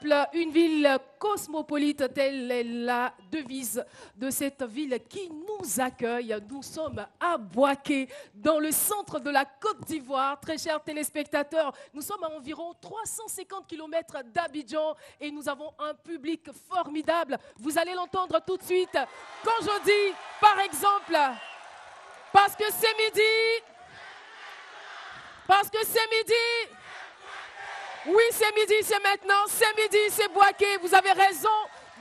exemple, une ville cosmopolite, telle est la devise de cette ville qui nous accueille. Nous sommes à Bouaké, dans le centre de la Côte d'Ivoire. Très chers téléspectateurs, nous sommes à environ 350 km d'Abidjan et nous avons un public formidable. Vous allez l'entendre tout de suite quand je dis, par exemple, parce que c'est midi, oui, c'est midi, c'est maintenant, c'est midi, c'est Bouaké. Vous avez raison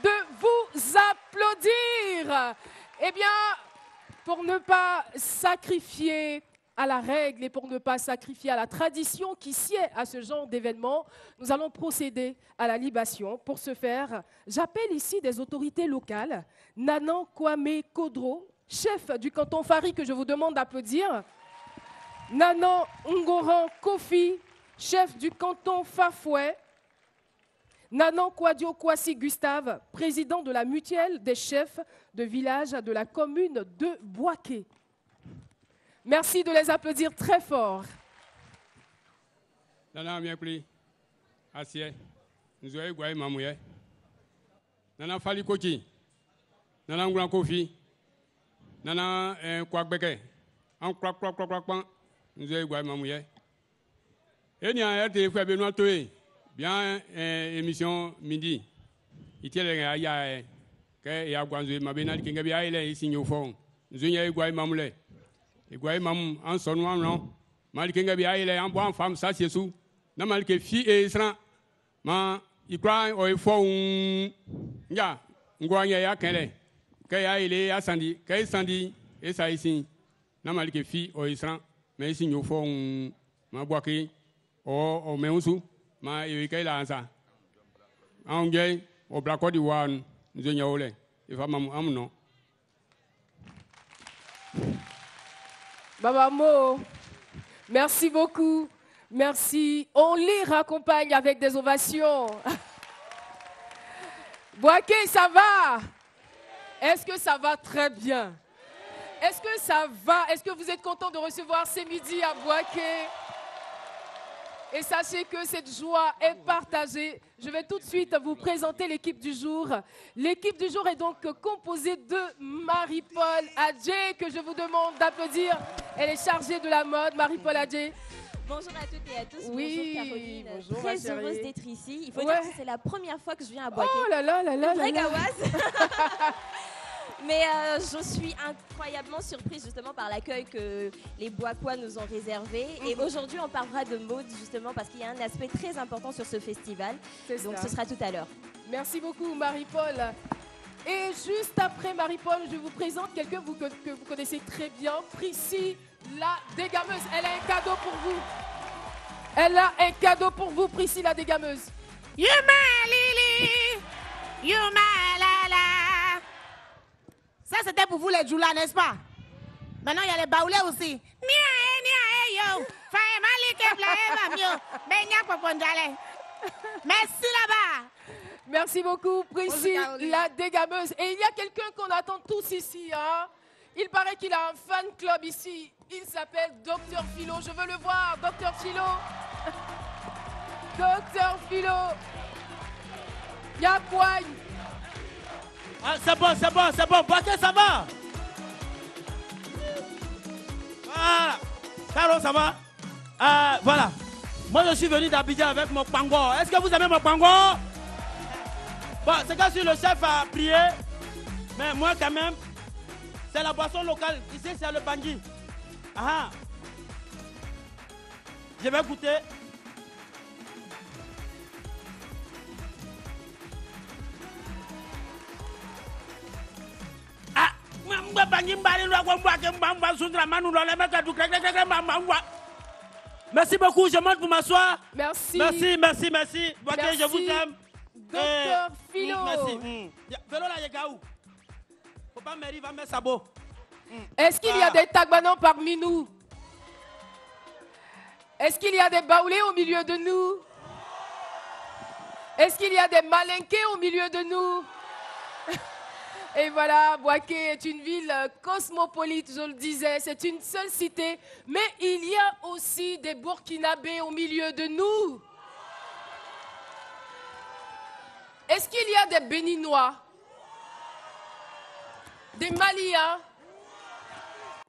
de vous applaudir. Eh bien, pour ne pas sacrifier à la règle et pour ne pas sacrifier à la tradition qui sied à ce genre d'événement, nous allons procéder à la libation. Pour ce faire, j'appelle ici des autorités locales. Nanan Kwame Kodro, chef du canton Fari, que je vous demande d'applaudir. Nanan Ngoran Kofi, chef du canton Fafoué. Nanan Kwadio Kwasi Gustave, président de la mutuelle des chefs de village de la commune de Bouaké. Merci de les applaudir très fort. Nanan Miepli, Asie, nous avons Gouaï Mamouye. Nanan Fali Koti, Nanan Ngoran Kofi, Nanan Kwakbeke, en Kwak, nous avons Gouaï Mamouye. Et il y a un téléphone Benoît Toé, bien émission midi. Il y a Guanzoué, ma bénal qui est là, il signe au fond. Nous avons Gouaï Mamoulé. Et Gouaï Mamou, en son nom, non. Malkin Gabia, il est en bonne femme, ça c'est sous. N'a que fille et sera. Ma, il croit au fond. Ya, Ngouania ya Kele. Kaya il est à Sandy, Kay Sandy, et ça ici. N'a que fille au Isran, mais il signe au fond. Ma boaké. O meusu ma ikai la sa ange o blako di wan nzenya ole ifa mamu amno Baba Mo, merci beaucoup, merci. On les raccompagne avec des ovations. Bouaké, ça va? Est-ce que ça va très bien? Est-ce que ça va? Est-ce que vous êtes content de recevoir ce midi à Bouaké? Et sachez que cette joie est partagée. Je vais tout de suite vous présenter l'équipe du jour. L'équipe du jour est donc composée de Marie-Paul Adjé, que je vous demande d'applaudir. Elle est chargée de la mode. Marie-Paul Adjé. Bonjour à toutes et à tous. Oui, bonjour Caroline. bonjour, très heureuse d'être ici. Il faut ouais. dire que c'est la première fois que je viens à Bouaké. Oh là là là là. Une vraie gawasse. Mais je suis incroyablement surprise justement par l'accueil que les Bouakois nous ont réservé. Et aujourd'hui, on parlera de mode justement parce qu'il y a un aspect très important sur ce festival. Donc ce sera tout à l'heure. Merci beaucoup Marie-Paul. Et juste après Marie-Paul, je vous présente quelqu'un que vous connaissez très bien, Prissy la dégameuse. Elle a un cadeau pour vous. Elle a un cadeau pour vous, Prissy la dégameuse. Yuma Lili, Yuma Lala. Ça, c'était pour vous les Djoula, n'est-ce pas? Maintenant, il y a les Baoulés aussi. Merci là-bas. Merci beaucoup, Prissy la dégameuse. Et il y a quelqu'un qu'on attend tous ici. Hein? Il paraît qu'il a un fan club ici. Il s'appelle Dr Philo. Je veux le voir, Dr Philo. Dr Philo. Yapoigne. Ah, c'est bon. Bouaké, ça va? Voilà. Caro, ça va? Voilà. Moi, je suis venu d'Abidjan avec mon pango. Est-ce que vous aimez mon pango? Bon, c'est que si le chef a prié, mais moi, quand même, c'est la boisson locale. Ici, c'est le bangui. Ah. Je vais goûter. Merci beaucoup, je monte pour m'asseoir. Merci. Merci. Bouaké, je vous aime. Docteur Philo. Merci. Vélo là, il y a où? Faut pas mairie, va mettre sabot. Est-ce qu'il y a des Tagbanans parmi nous? Est-ce qu'il y a des Baoulés au milieu de nous? Est-ce qu'il y a des Malinqués au milieu de nous? Et voilà, Bouaké est une ville cosmopolite, je le disais, c'est une seule cité, mais il y a aussi des Burkinabés au milieu de nous. Est-ce qu'il y a des Béninois? Des Maliens?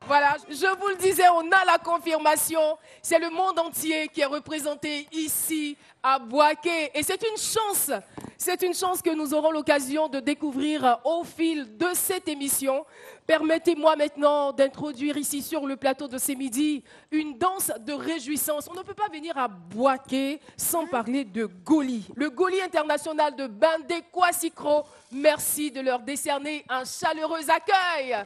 Voilà, je vous le disais, on a la confirmation. C'est le monde entier qui est représenté ici à Bouaké. Et c'est une chance. C'est une chance que nous aurons l'occasion de découvrir au fil de cette émission. Permettez-moi maintenant d'introduire ici sur le plateau de ce midi une danse de réjouissance. On ne peut pas venir à Bouaké sans parler de Goli. Le Goli international de Bandé Kwassikro. Merci de leur décerner un chaleureux accueil.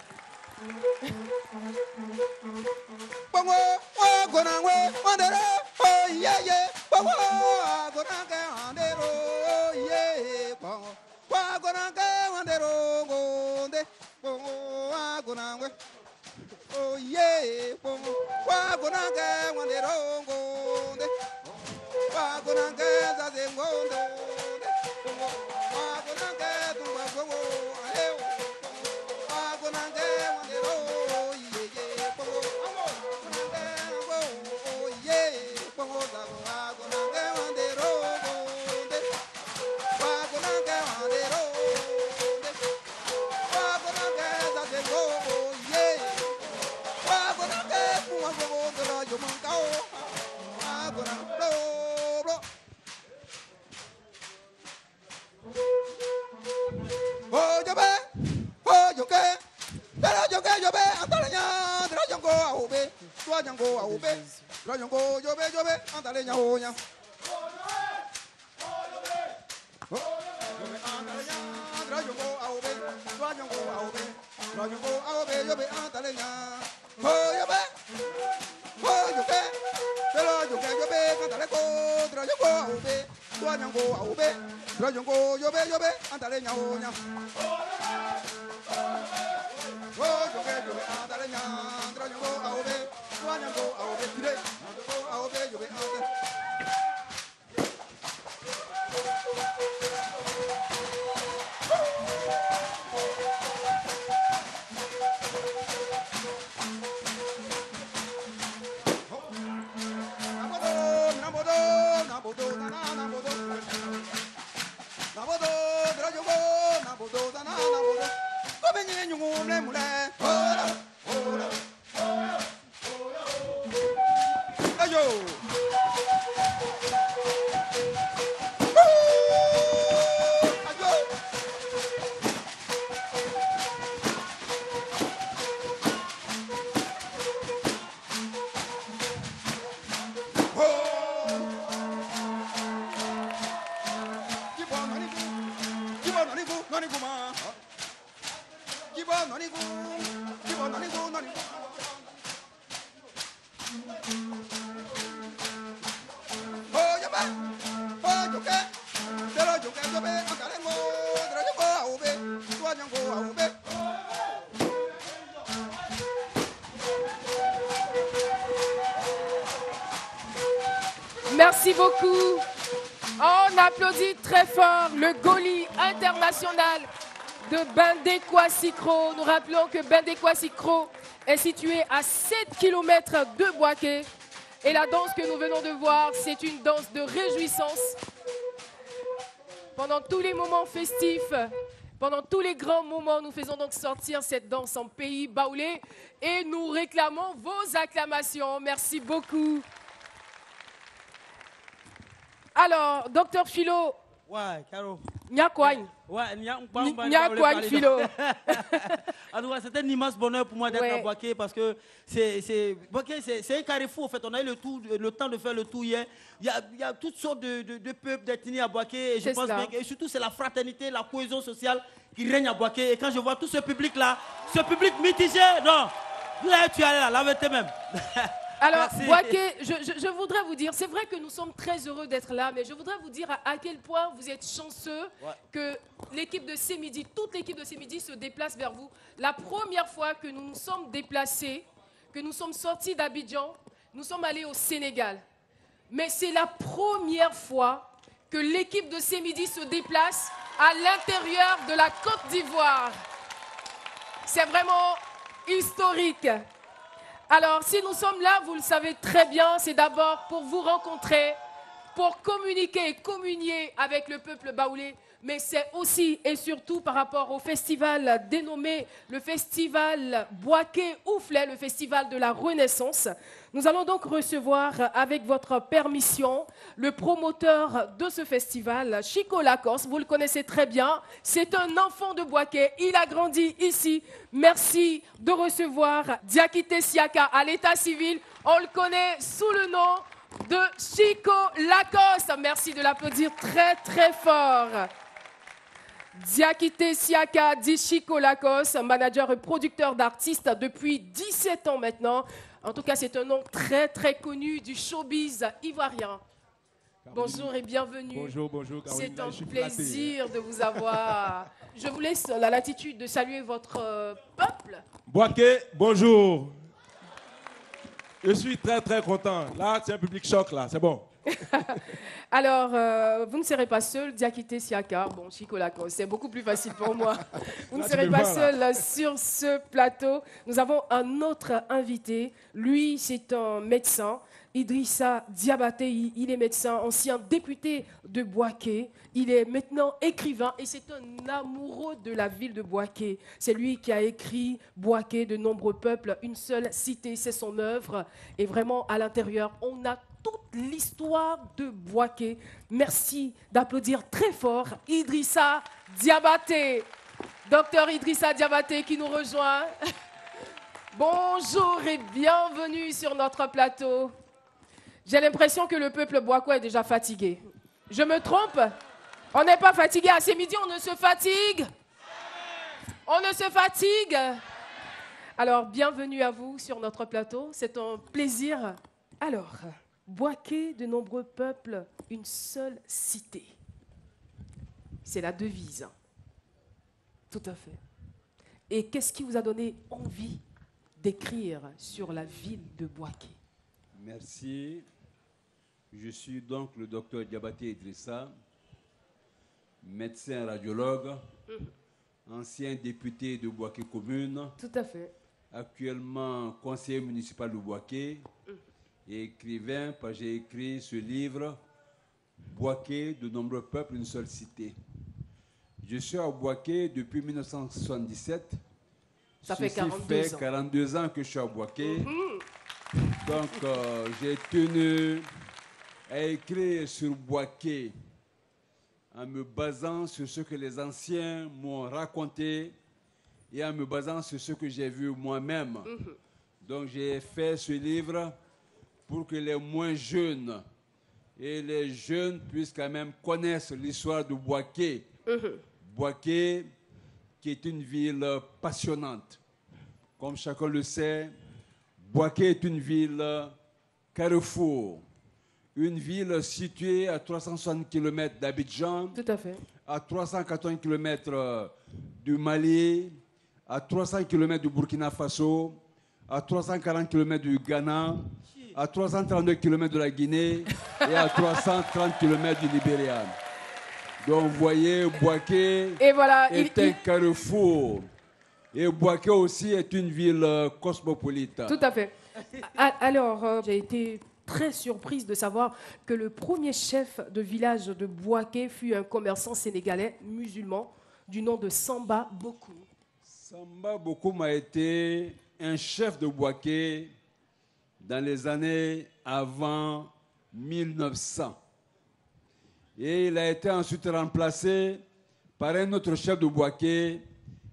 Merci beaucoup. On applaudit très fort le Goli international de Bandé Kwassikro. Nous rappelons que Bandé Kwassikro est situé à 7 km de Bouaké. Et la danse que nous venons de voir, c'est une danse de réjouissance. Pendant tous les moments festifs, pendant tous les grands moments, nous faisons donc sortir cette danse en pays baoulé. Et nous réclamons vos acclamations. Merci beaucoup. Alors, docteur Philo. Ouais, Caro. Nyakwany. Ouais, Nyakwany Philo. En tout cas, c'est un immense bonheur pour moi d'être à Bouaké parce que Bouaké, c'est un carrefour. En fait, on a eu le temps de faire le tour hier. Il y a toutes sortes de peuples, d'ethnies à Bouaké. Et je pense bien, et surtout, c'est la fraternité, la cohésion sociale qui règne à Bouaké. Et quand je vois tout ce public-là, ce public mitigé, non, là, tu es là, la vérité même. Alors, Bouaké, je voudrais vous dire, c'est vrai que nous sommes très heureux d'être là, mais je voudrais vous dire à quel point vous êtes chanceux que l'équipe de ce midi, toute l'équipe de ce midi se déplace vers vous. La première fois que nous nous sommes déplacés, que nous sommes sortis d'Abidjan, nous sommes allés au Sénégal. Mais c'est la première fois que l'équipe de ce midi se déplace à l'intérieur de la Côte d'Ivoire. C'est vraiment historique. Alors, si nous sommes là, vous le savez très bien, c'est d'abord pour vous rencontrer, pour communiquer, communier avec le peuple baoulé, mais c'est aussi et surtout par rapport au festival dénommé le festival Boaké Ouflé, le festival de la Renaissance. Nous allons donc recevoir, avec votre permission, le promoteur de ce festival, Chico Lacoste. Vous le connaissez très bien. C'est un enfant de Boaké. Il a grandi ici. Merci de recevoir Diakité Siaka à l'état civil. On le connaît sous le nom de Chico Lacoste. Merci de l'applaudir très très fort. Diakité Siaka dit Chico Lacoste, manager et producteur d'artistes depuis 17 ans maintenant. En tout cas, c'est un nom très très connu du showbiz ivoirien. Bonjour et bienvenue. Bonjour, bonjour. C'est un plaisir de vous avoir. Je vous laisse la latitude de saluer votre peuple. Boaké, bonjour. Je suis très très content. Là, c'est un public choc là, c'est bon. Alors, vous ne serez pas seul, Diakité Siaka. Bon, Chico Lacoste, c'est beaucoup plus facile pour moi. Vous ne serez pas seul sur ce plateau. Nous avons un autre invité. Lui, c'est un médecin. Idrissa Diabaté, il est médecin, ancien député de Boaké. Il est maintenant écrivain et c'est un amoureux de la ville de Boaké. C'est lui qui a écrit Boaké, de nombreux peuples, une seule cité, c'est son œuvre. Et vraiment, à l'intérieur, on a toute l'histoire de Boaké. Merci d'applaudir très fort Idrissa Diabaté. Docteur Idrissa Diabaté qui nous rejoint. Bonjour et bienvenue sur notre plateau. J'ai l'impression que le peuple boakois est déjà fatigué. Je me trompe? On n'est pas fatigué. À ces midi, on ne se fatigue? On ne se fatigue? Alors, bienvenue à vous sur notre plateau. C'est un plaisir. Alors, Boaké, de nombreux peuples, une seule cité. C'est la devise. Tout à fait. Et qu'est-ce qui vous a donné envie d'écrire sur la ville de Boaké? Merci. Je suis donc le docteur Diabaté Idrissa, médecin radiologue, ancien député de Boaké Commune. Tout à fait. Actuellement conseiller municipal de Boaké et écrivain, parce que j'ai écrit ce livre, Boaké, de nombreux peuples, une seule cité. Je suis à Boaké depuis 1977. Ça fait 42 ans que je suis à Boaké. Donc, j'ai tenu à écrire sur Boaké en me basant sur ce que les anciens m'ont raconté et en me basant sur ce que j'ai vu moi-même. Donc, j'ai fait ce livre pour que les moins jeunes et les jeunes puissent quand même connaître l'histoire de Boaké. Boaké, qui est une ville passionnante. Comme chacun le sait, Boaké est une ville carrefour, une ville située à 360 km d'Abidjan, Tout à fait. à 380 km du Mali, à 300 km du Burkina Faso, à 340 km du Ghana, à 332 km de la Guinée et à 330 km du Libéria. Donc vous voyez, Boaké est un carrefour. Et Boaké aussi est une ville cosmopolite. Tout à fait. Alors, j'ai été très surprise de savoir que le premier chef de village de Boaké fut un commerçant sénégalais musulman du nom de Samba Bokoum. Samba Bokoum a été un chef de Boaké dans les années avant 1900. Et il a été ensuite remplacé par un autre chef de Boaké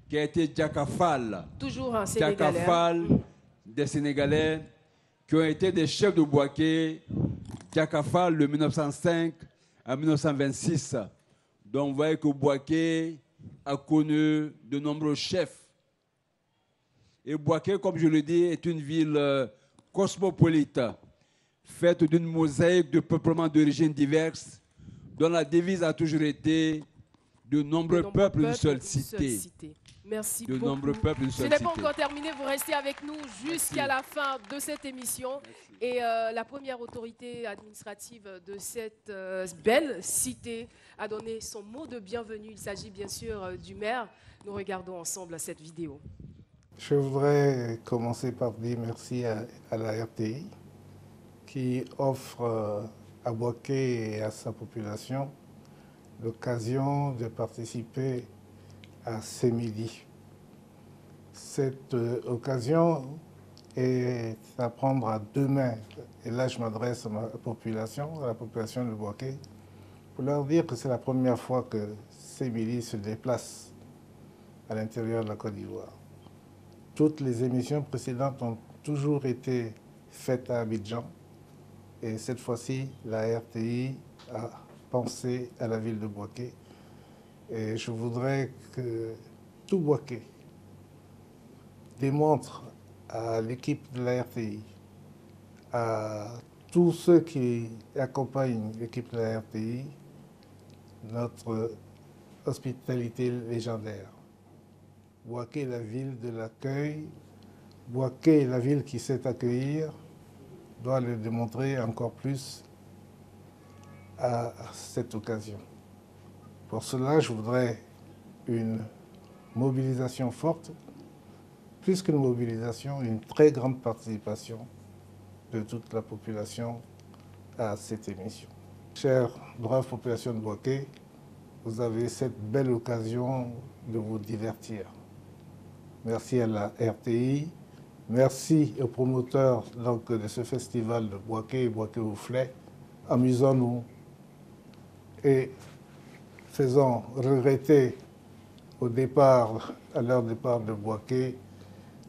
qui a été Diaka Fall. Toujours un Sénégalais. Diaka Fall, des Sénégalais qui ont été des chefs de Boaké. Diaka Fall de 1905 à 1926. Donc vous voyez que Boaké a connu de nombreux chefs. Et Boaké, comme je le dis, est une ville cosmopolite, faite d'une mosaïque de peuplements d'origines diverses, dont la devise a toujours été de nombreux peuples, une seule cité. Merci de beaucoup. nombreux peuples, une seule Ce n'est cité. pas encore terminé, vous restez avec nous jusqu'à la fin de cette émission. Merci. Et la première autorité administrative de cette belle cité a donné son mot de bienvenue. Il s'agit bien sûr du maire. Nous regardons ensemble cette vidéo. Je voudrais commencer par dire merci à la RTI qui offre à Boaké et à sa population l'occasion de participer à Sémidi. Cette occasion est à prendre à deux mains. Et là, je m'adresse à la population de Boaké, pour leur dire que c'est la première fois que Sémidi se déplace à l'intérieur de la Côte d'Ivoire. Toutes les émissions précédentes ont toujours été faites à Abidjan. Et cette fois-ci, la RTI a pensé à la ville de Boaké. Et je voudrais que tout Boaké démontre à l'équipe de la RTI, à tous ceux qui accompagnent l'équipe de la RTI, notre hospitalité légendaire. Boaké est la ville de l'accueil. Boaké est la ville qui sait accueillir, doit le démontrer encore plus à cette occasion. Pour cela, je voudrais une mobilisation forte, plus qu'une mobilisation, une très grande participation de toute la population à cette émission. Chère brave population de Boaké, vous avez cette belle occasion de vous divertir. Merci à la RTI, merci aux promoteurs de ce festival de Boaké et Boaké-Ouflay. Amusons-nous et faisons regretter à leur départ de Boaké,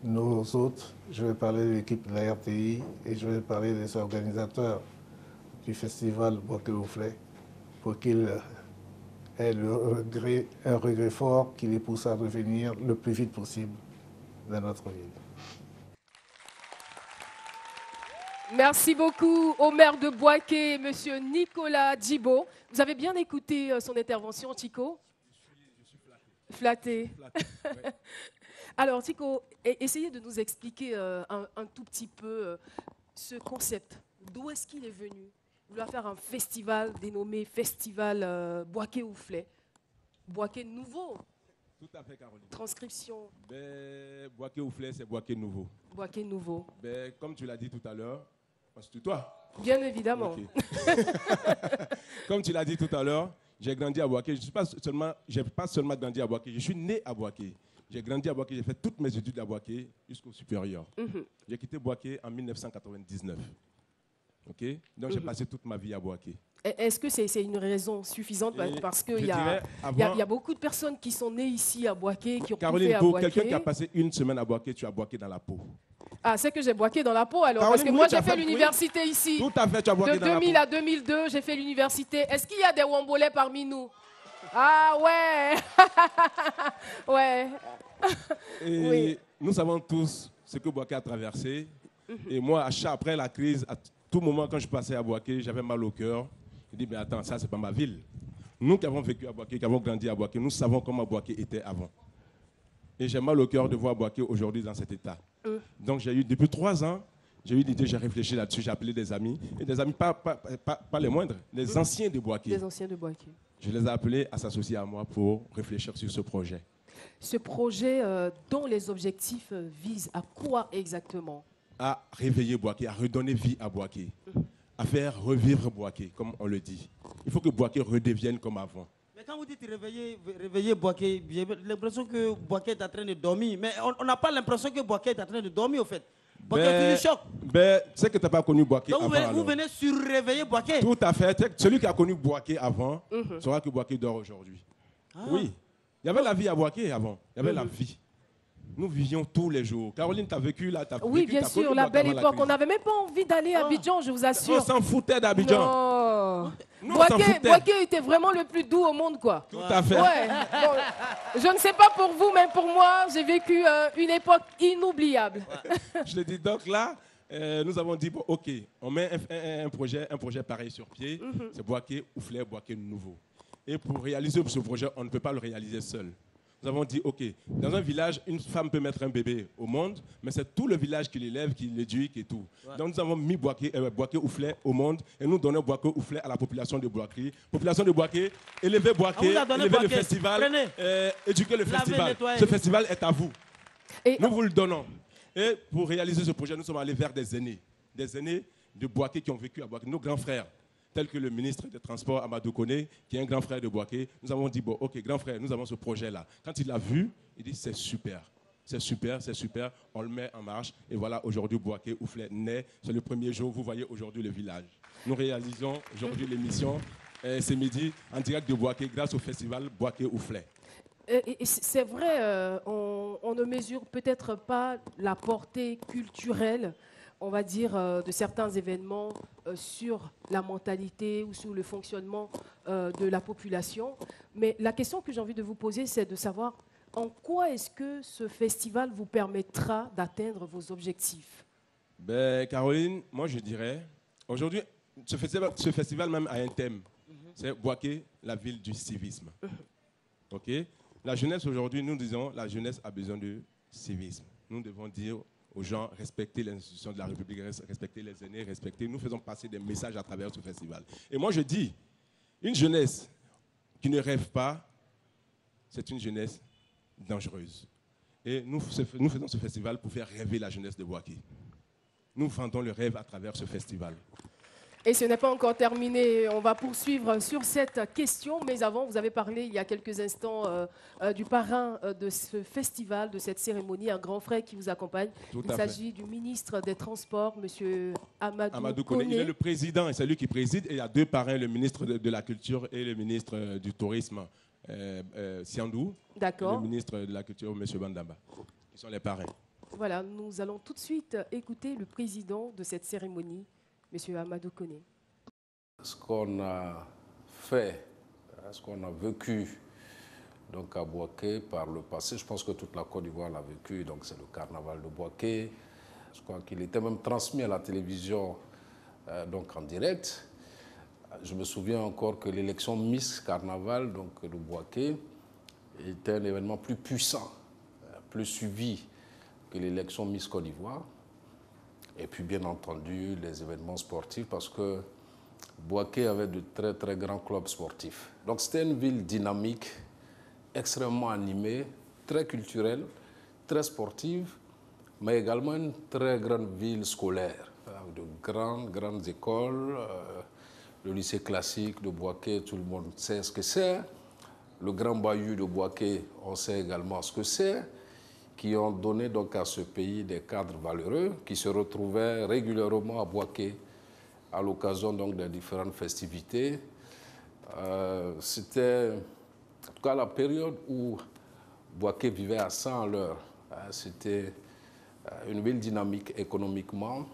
nos hôtes. Je vais parler de l'équipe de la RTI et je vais parler des organisateurs du festival Boaké-Ouflay pour qu'ils aient un regret fort qui les pousse à revenir le plus vite possible dans notre ville. Merci beaucoup au maire de Boaké, M. Nicolas Djibo. Vous avez bien écouté son intervention, Tico? Je suis flatté. Ouais. Alors, Tico, essayez de nous expliquer un tout petit peu ce concept. D'où est-ce qu'il est venu? Vouloir faire un festival dénommé Festival Boaké-Ouflay. Boaké nouveau. Tout à fait, Caroline. Transcription. Boaké-Ouflay, c'est Boaké nouveau. Boaké nouveau. Comme tu l'as dit tout à l'heure, c'est toi. Bien évidemment. Okay. Comme tu l'as dit tout à l'heure, j'ai grandi à Boaké. Je n'ai pas seulement grandi à Boaké, je suis né à Boaké. J'ai grandi à Boaké, j'ai fait toutes mes études à Boaké jusqu'au supérieur. J'ai quitté Boaké en 1999. Okay? Donc j'ai passé toute ma vie à Boaké. Est-ce que c'est une raison suffisante? Parce qu'il y a beaucoup de personnes qui sont nées ici à Boaké, qui ont Caroline, à Boaké. pour quelqu'un qui a passé une semaine à Boaké, tu as Boaké dans la peau. Ah, c'est que j'ai Boaké dans la peau alors. Caroline, parce que moi, oui, j'ai fait l'université ici. Tout à fait, tu as Boaké de dans la peau. 2000 à 2002, j'ai fait l'université. Est-ce qu'il y a des Wombolais parmi nous? Ah ouais. Ouais. Et oui. Nous savons tous ce que Boaké a traversé. Et moi, après la crise, à tout moment, quand je passais à Boaké, j'avais mal au cœur. Je dis, mais attends, ça, c'est pas ma ville. Nous qui avons vécu à Boaké, qui avons grandi à Boaké, nous savons comment Boaké était avant. Et j'ai mal au cœur de voir Boaké aujourd'hui dans cet état. Donc, depuis 3 ans, j'ai eu l'idée, j'ai réfléchi là-dessus, j'ai appelé des amis. Et des amis, pas les moindres, les anciens de Boaké. Les anciens de Boaké. Je les ai appelés à s'associer à moi pour réfléchir sur ce projet. Ce projet dont les objectifs visent à quoi exactement? À réveiller Boaké, à redonner vie à Boaké, à faire revivre Boaké, comme on le dit. Il faut que Boaké redevienne comme avant. Mais quand vous dites réveiller Boaké, j'ai l'impression que Boaké est en train de dormir. Mais on n'a pas l'impression que Boaké est en train de dormir, au fait. Boaké est toujours choc. C'est que tu n'as pas connu Boaké avant. Donc vous venez surréveiller Boaké. Tout à fait. Celui qui a connu Boaké avant saura que Boaké dort aujourd'hui. Oui. Il y avait la vie à Boaké avant. Il y avait la vie. Nous vivions tous les jours. Caroline, tu as vécu là. Oui, bien sûr, la belle époque. On n'avait même pas envie d'aller à Abidjan, je vous assure. On s'en foutait d'Abidjan. Boaké était vraiment le plus doux au monde, quoi. Tout à fait. Ouais. Bon, je ne sais pas pour vous, mais pour moi, j'ai vécu une époque inoubliable. Je le dis, donc là, nous avons dit, bon, OK, on met un projet pareil sur pied. C'est Boaké-Ouflay, Boaké nouveau. Et pour réaliser ce projet, on ne peut pas le réaliser seul. Nous avons dit, OK, dans un village, une femme peut mettre un bébé au monde, mais c'est tout le village qui l'élève, qui l'éduque et tout. Ouais. Donc nous avons mis Boaké-Ouflay au monde et nous donnons Boaké-Ouflay à la population de Boaké. Population de Boaké, élever Boaké, élever le festival, éduquer le festival. Ce festival est à vous. Et nous vous le donnons. Et pour réaliser ce projet, nous sommes allés vers des aînés de Boaké qui ont vécu à Boaké, nos grands frères. tel que le ministre des Transports, Amadou Koné, qui est un grand frère de Boaké, nous avons dit, bon, ok, grand frère, nous avons ce projet-là. Quand il l'a vu, il dit, c'est super. C'est super, c'est super, on le met en marche. Et voilà, aujourd'hui, Boaké Ouflay naît. C'est le premier jour, vous voyez aujourd'hui le village. Nous réalisons aujourd'hui l'émission, c'est midi, en direct de Boaké, grâce au festival Boaké Ouflay. C'est vrai, on ne mesure peut-être pas la portée culturelle, on va dire, de certains événements sur la mentalité ou sur le fonctionnement de la population. Mais la question que j'ai envie de vous poser, c'est de savoir en quoi est-ce que ce festival vous permettra d'atteindre vos objectifs? Ben, Caroline, moi je dirais, aujourd'hui, ce festival même a un thème. C'est Boaké, la ville du civisme. Ok? La jeunesse aujourd'hui, nous disons, la jeunesse a besoin de civisme. Nous devons dire aux gens, respecter les institutions de la République, respecter les aînés, respecter. Nous faisons passer des messages à travers ce festival. Et moi je dis, une jeunesse qui ne rêve pas, c'est une jeunesse dangereuse. Et nous faisons ce festival pour faire rêver la jeunesse de Boaké. Nous vendons le rêve à travers ce festival. Et ce n'est pas encore terminé. On va poursuivre sur cette question. Mais avant, vous avez parlé il y a quelques instants du parrain de ce festival, de cette cérémonie, un grand frère qui vous accompagne. Il s'agit du ministre des Transports, M. Amadou Koné. Il est le président et c'est lui qui préside. Et il y a deux parrains, le ministre de la Culture et le ministre du Tourisme, Siandou. D'accord. Et le ministre de la Culture, M. Bandamba, qui sont les parrains. Voilà, nous allons tout de suite écouter le président de cette cérémonie, M. Amadou Koné. Ce qu'on a fait, ce qu'on a vécu donc à Boaké par le passé, je pense que toute la Côte d'Ivoire l'a vécu, donc c'est le carnaval de Boaké. Je crois qu'il était même transmis à la télévision donc en direct. Je me souviens encore que l'élection Miss Carnaval donc, de Boaké était un événement plus puissant, plus suivi que l'élection Miss Côte d'Ivoire. Et puis, bien entendu, les événements sportifs, parce que Boaké avait de très, très grands clubs sportifs. Donc, c'était une ville dynamique, extrêmement animée, très culturelle, très sportive, mais également une très grande ville scolaire, avec de grandes écoles. Le lycée classique de Boaké, tout le monde sait ce que c'est. Le Grand Bayou de Boaké, on sait également ce que c'est, qui ont donné donc à ce pays des cadres valeureux qui se retrouvaient régulièrement à Boaké à l'occasion donc des différentes festivités. C'était en tout cas la période où Boaké vivait à 100 à l'heure. C'était une ville dynamique économiquement.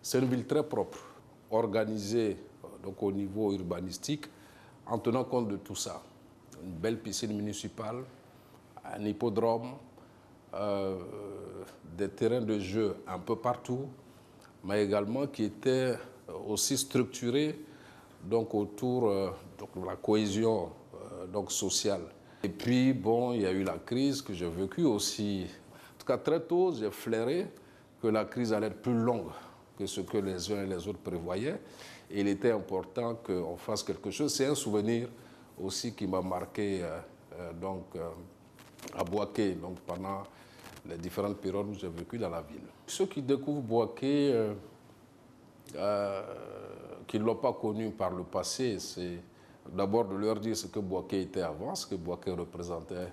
C'est une ville très propre, organisée donc au niveau urbanistique, en tenant compte de tout ça. Une belle piscine municipale, un hippodrome, des terrains de jeu un peu partout, mais également qui étaient aussi structurés donc, autour donc, de la cohésion donc, sociale. Et puis, bon, il y a eu la crise que j'ai vécue aussi. En tout cas, très tôt, j'ai flairé que la crise allait être plus longue que ce que les uns et les autres prévoyaient. Et il était important qu'on fasse quelque chose. C'est un souvenir aussi qui m'a marqué donc, à Boaké, donc pendant les différentes périodes où j'ai vécu dans la ville. Ceux qui découvrent Boaké, qui ne l'ont pas connu par le passé, c'est d'abord de leur dire ce que Boaké était avant, ce que Boaké représentait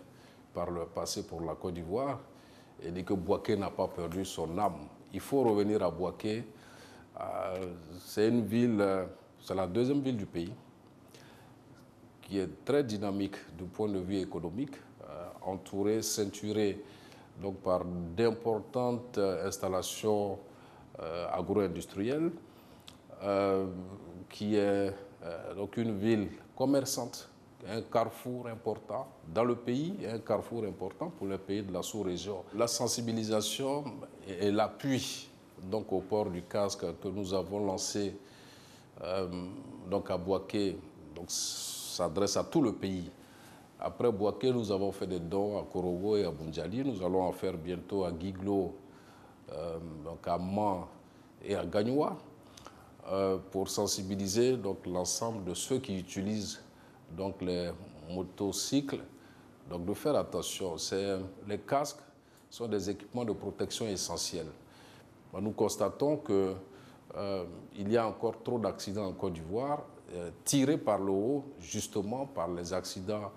par le passé pour la Côte d'Ivoire, et dire que Boaké n'a pas perdu son âme. Il faut revenir à Boaké. C'est une ville, c'est la deuxième ville du pays, qui est très dynamique du point de vue économique, entourée, ceinturée donc par d'importantes installations agro-industrielles, qui est donc une ville commerçante, un carrefour important dans le pays et un carrefour important pour les pays de la sous-région. La sensibilisation et l'appui donc au port du casque que nous avons lancé donc à Boaké, donc s'adresse à tout le pays. Après Boaké, nous avons fait des dons à Korogo et à Boundjali. Nous allons en faire bientôt à Guiglo, donc à Man et à Gagnoua, pour sensibiliser donc l'ensemble de ceux qui utilisent donc les motocycles, donc de faire attention. Les casques sont des équipements de protection essentiels. Nous constatons que il y a encore trop d'accidents en Côte d'Ivoire, tirés par le haut, justement par les accidents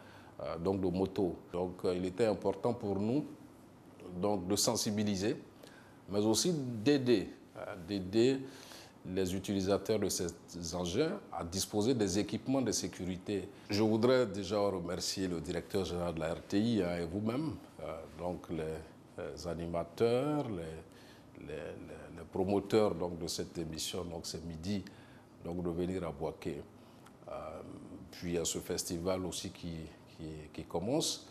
donc de moto. Donc il était important pour nous donc, de sensibiliser, mais aussi d'aider les utilisateurs de ces engins à disposer des équipements de sécurité. Je voudrais déjà remercier le directeur général de la RTI et vous-même, donc les animateurs, les promoteurs donc, de cette émission, donc c'est midi, donc de venir à Bouaké. Puis il y a ce festival aussi qui commence,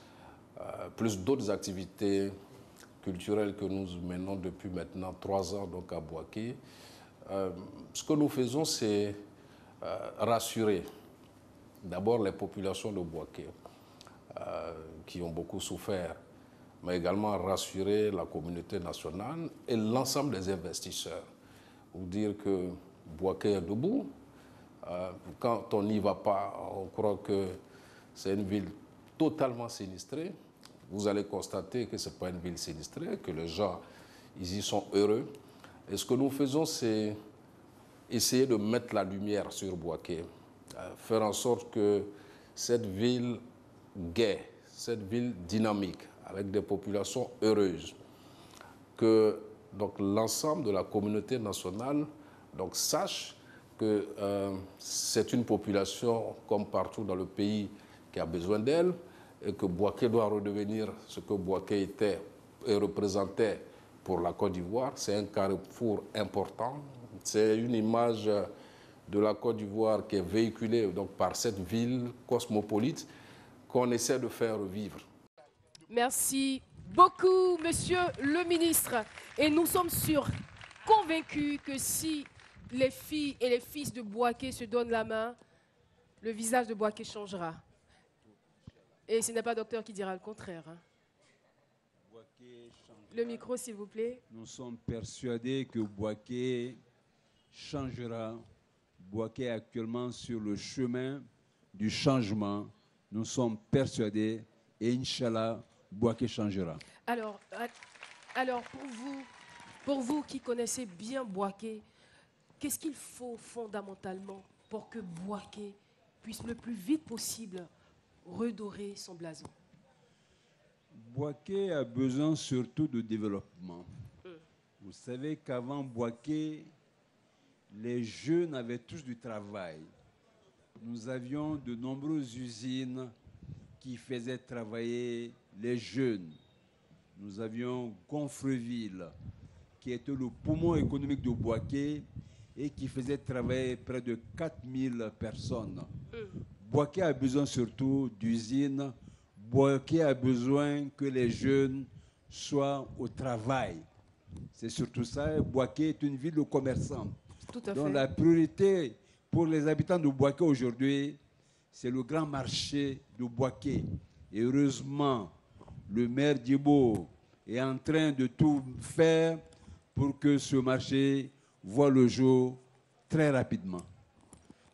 plus d'autres activités culturelles que nous menons depuis maintenant 3 ans donc à Bouaké. Ce que nous faisons, c'est rassurer d'abord les populations de Bouaké qui ont beaucoup souffert, mais également rassurer la communauté nationale et l'ensemble des investisseurs. Pour dire que Bouaké est debout. Quand on n'y va pas, on croit que c'est une ville totalement sinistrée. Vous allez constater que ce n'est pas une ville sinistrée, que les gens ils y sont heureux. Et ce que nous faisons, c'est essayer de mettre la lumière sur Bouaké, faire en sorte que cette ville gaie, cette ville dynamique, avec des populations heureuses, que l'ensemble de la communauté nationale donc, sache que c'est une population, comme partout dans le pays, qui a besoin d'elle, et que Bouaké doit redevenir ce que Bouaké était et représentait pour la Côte d'Ivoire. C'est un carrefour important. C'est une image de la Côte d'Ivoire qui est véhiculée donc, par cette ville cosmopolite qu'on essaie de faire revivre. Merci beaucoup, monsieur le ministre. Et nous sommes sûrs, convaincus que si les filles et les fils de Bouaké se donnent la main, le visage de Bouaké changera. Et ce n'est pas docteur qui dira le contraire. Hein. Le micro, s'il vous plaît. Nous sommes persuadés que Bouaké changera. Bouaké est actuellement sur le chemin du changement. Nous sommes persuadés et Inch'Allah, Bouaké changera. Alors pour vous qui connaissez bien Bouaké, qu'est-ce qu'il faut fondamentalement pour que Bouaké puisse le plus vite possible redorer son blason? Bouaké a besoin surtout de développement. Vous savez qu'avant Bouaké, les jeunes avaient tous du travail. Nous avions de nombreuses usines qui faisaient travailler les jeunes. Nous avions Gonfreville, qui était le poumon économique de Bouaké et qui faisait travailler près de 4000 personnes. Bouaké a besoin surtout d'usines. Bouaké a besoin que les jeunes soient au travail. C'est surtout ça. Bouaké est une ville de commerçants. Tout à Donc fait. la priorité pour les habitants de Bouaké aujourd'hui, c'est le grand marché de Bouaké. Et heureusement, le maire Diebo est en train de tout faire pour que ce marché voit le jour très rapidement.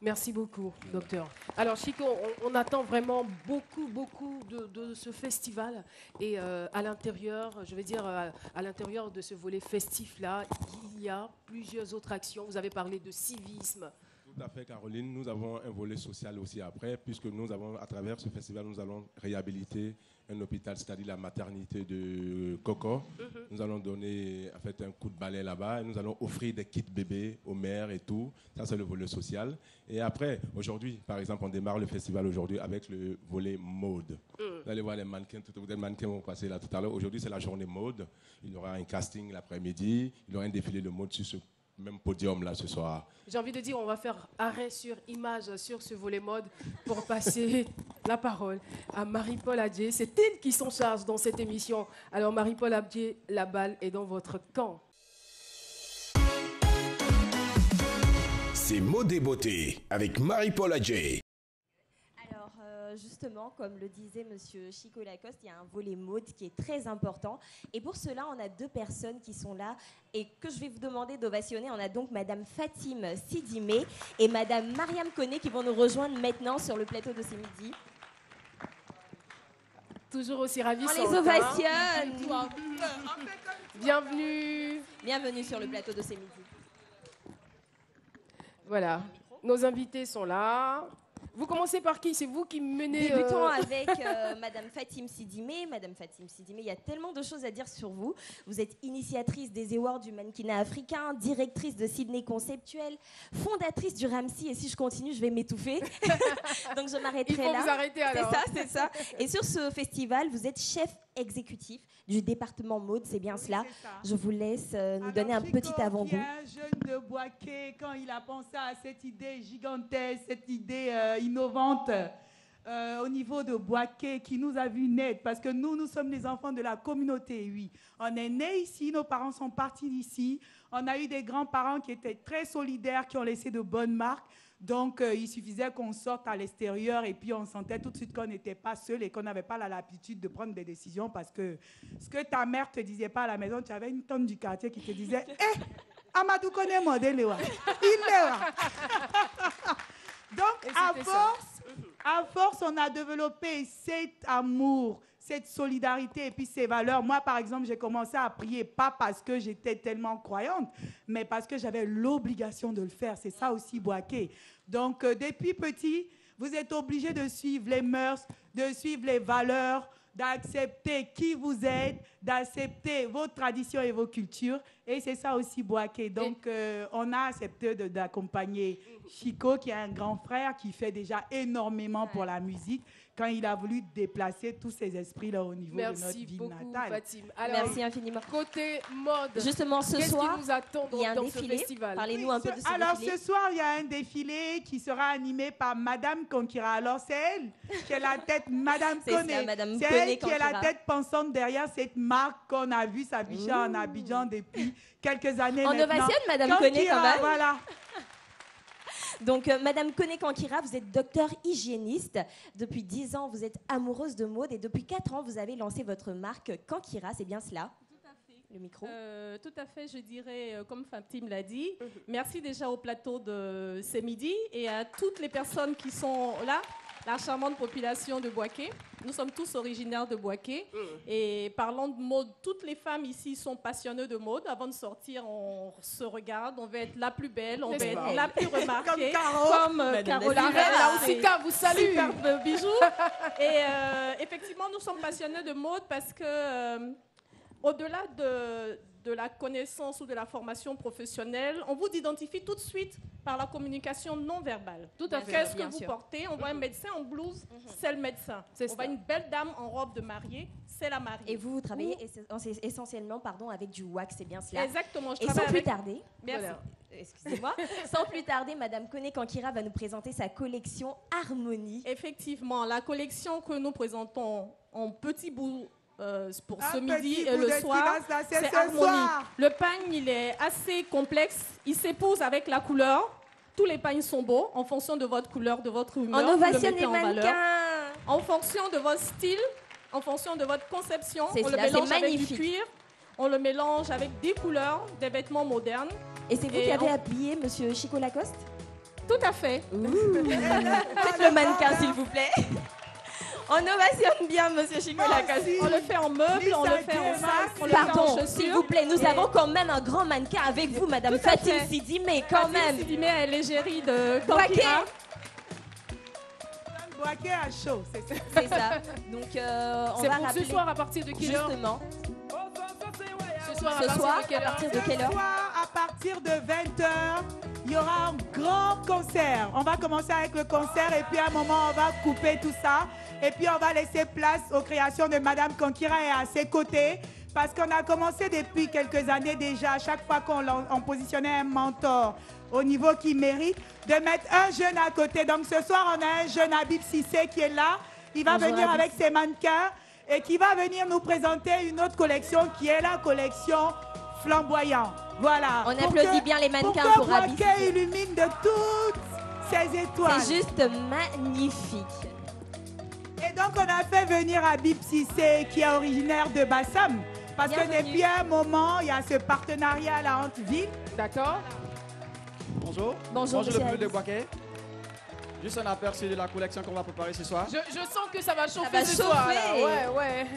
Merci beaucoup, docteur. Alors, Chico, on attend vraiment beaucoup de ce festival. Et à l'intérieur, je veux dire, à l'intérieur de ce volet festif-là, il y a plusieurs autres actions. Vous avez parlé de civisme. Tout à fait, Caroline. Nous avons un volet social aussi après, puisque nous avons, à travers ce festival, nous allons réhabiliter un hôpital, c'est-à-dire la maternité de Coco. Nous allons donner en fait un coup de balai là-bas et nous allons offrir des kits bébés aux mères et tout. Ça, c'est le volet social. Et après, aujourd'hui, par exemple, on démarre le festival aujourd'hui avec le volet mode. Vous allez voir les mannequins, les mannequins vont passer là tout à l'heure. Aujourd'hui, c'est la journée mode. Il y aura un casting l'après-midi. Il y aura un défilé de mode sur ce même podium là ce soir. J'ai envie de dire, on va faire arrêt sur image sur ce volet mode pour passer la parole à Marie-Paul Adjé. C'est elle qui s'en charge dans cette émission. Alors Marie-Paul Adjé, la balle est dans votre camp. C'est Mode et Beauté avec Marie-Paul Adjé. Alors, justement, comme le disait Monsieur Chico Lacoste, il y a un volet mode qui est très important. Et pour cela, on a 2 personnes qui sont là et que je vais vous demander d'ovationner. On a donc Madame Fatime Sidimé et Madame Mariam Koné qui vont nous rejoindre maintenant sur le plateau de ce midi. Toujours aussi ravissante. On les ovationne. Bienvenue. Bienvenue sur le plateau de ce midi. Voilà, nos invités sont là. Vous commencez par qui? C'est vous qui menez... Débutons avec Madame Fatim Sidimé. Madame Fatim Sidimé, il y a tellement de choses à dire sur vous. Vous êtes initiatrice des Awards du mannequinat africain, directrice de Sydney Conceptuel, fondatrice du Ramsey. Et si je continue, je vais m'étouffer. Donc je m'arrêterai là. Il faut vous arrêter alors. C'est ça. Et sur ce festival, vous êtes chef exécutif du département mode, c'est bien cela. Je vous laisse nous donner un petit avant-goût. Un jeune de Boaké, quand il a pensé à cette idée gigantesque, cette idée innovante au niveau de Boaké, qui nous a vu naître, parce que nous sommes les enfants de la communauté, oui. On est nés ici, nos parents sont partis d'ici. On a eu des grands-parents qui étaient très solidaires, qui ont laissé de bonnes marques. Donc, il suffisait qu'on sorte à l'extérieur et puis on sentait tout de suite qu'on n'était pas seul et qu'on n'avait pas l'habitude de prendre des décisions parce que ce que ta mère ne te disait pas à la maison, tu avais une tonne du quartier qui te disait « Eh, Amadou connaît modèle, il est là !» Donc, à force, on a développé cet amour, cette solidarité et puis ces valeurs. Moi, par exemple, j'ai commencé à prier, pas parce que j'étais tellement croyante, mais parce que j'avais l'obligation de le faire. C'est ça aussi, Boaké. Donc, depuis petit, vous êtes obligés de suivre les mœurs, de suivre les valeurs, d'accepter qui vous êtes, d'accepter vos traditions et vos cultures. Et c'est ça aussi, Boaké. Donc, on a accepté d'accompagner Chico, qui est un grand frère, qui fait déjà énormément pour la musique, quand il a voulu déplacer tous ces esprits-là au niveau de notre ville natale. Fatim. Alors, merci infiniment. Côté mode, justement, ce soir, qui nous attend il y a un dans défilé. ce festival? Parlez-nous un peu de ce alors, défilé. ce soir, il y a un défilé qui sera animé par Madame Konkira. Alors, c'est elle qui est la tête, Madame Koné. C'est elle qui est la tête pensante derrière cette marque qu'on a vue s'afficher en Abidjan depuis quelques années On maintenant. ovationne Madame Koné quand même. Voilà. Donc, Madame Koné Kankira, vous êtes docteur hygiéniste. Depuis 10 ans, vous êtes amoureuse de mode et depuis 4 ans, vous avez lancé votre marque Kankira, c'est bien cela? Tout à fait. Le micro. Tout à fait, je dirais, comme Fatim l'a dit, merci déjà au plateau de ce midi et à toutes les personnes qui sont là, la charmante population de Boaké. Nous sommes tous originaires de Boaké. Et parlant de mode, toutes les femmes ici sont passionnées de mode. Avant de sortir, on se regarde, on veut être la plus belle, on veut être la plus remarquée. Comme Caroline. Là aussi, vous salue. Superbe bijou. Et effectivement, nous sommes passionnés de mode parce que, au-delà de la connaissance ou de la formation professionnelle, on vous identifie tout de suite par la communication non verbale. Tout à fait. Qu'est-ce que vous portez? On voit un médecin en blouse, c'est le médecin. On voit une belle dame en robe de mariée, c'est la mariée. Et vous travaillez essentiellement avec du wax, c'est bien cela? Exactement. Et sans plus tarder, merci. Excusez-moi. Sans plus tarder, Madame Koné Kankira va nous présenter sa collection Harmonie. Effectivement, la collection que nous présentons en petits bouts pour ce midi et le soir, c'est Harmonie. Le pagne, il est assez complexe. Il s'épouse avec la couleur. Tous les pagnes sont beaux en fonction de votre couleur, de votre humeur. On ovationne les mannequins. En fonction de votre style, en fonction de votre conception, on le cela, mélange avec du cuir, on le mélange avec des couleurs, des vêtements modernes. Et c'est vous qui avez habillé Monsieur Chico Lacoste? Tout à fait. Faites le mannequin, s'il vous plaît. On ovationne bien Monsieur Chico Lacoste. On le fait en meubles, on le fait en sac, on le fait en Pardon, chaussures. s'il vous plaît, nous avons quand même un grand mannequin avec vous, Madame Fatim Sidimé, quand même. Fatim Sidimé est l'égérie de Boaké. Kankira. Boaké à chaud, c'est ça. C'est ça. Donc, on c'est va pour rappeler. ce soir à partir de quelle heure? Justement. Ce soir, à partir de quelle heure? Ce soir, à partir de 20h, il y aura un grand concert. On va commencer avec le concert et puis à un moment, on va couper tout ça. Et puis, on va laisser place aux créations de Madame Kankira et à ses côtés. Parce qu'on a commencé depuis quelques années déjà, à chaque fois qu'on positionnait un mentor au niveau qu'il mérite, de mettre un jeune à côté. Donc, ce soir, on a un jeune Habib Sissé qui est là. Il va venir avec ses mannequins et qui va venir nous présenter une autre collection qui est la collection Flamboyant. Voilà. On applaudit bien les mannequins pour Habib. Pour que illumine de toutes ces étoiles. C'est juste magnifique. Et donc, on a fait venir Habib Sissé, qui est originaire de Bassam. Parce que depuis un moment, il y a ce partenariat là entre villes. D'accord. Bonjour. Bonjour, le public de Boaké. Juste un aperçu de la collection qu'on va préparer ce soir. Je sens que ça va chauffer va ce soir. chauffer. Là. Ouais.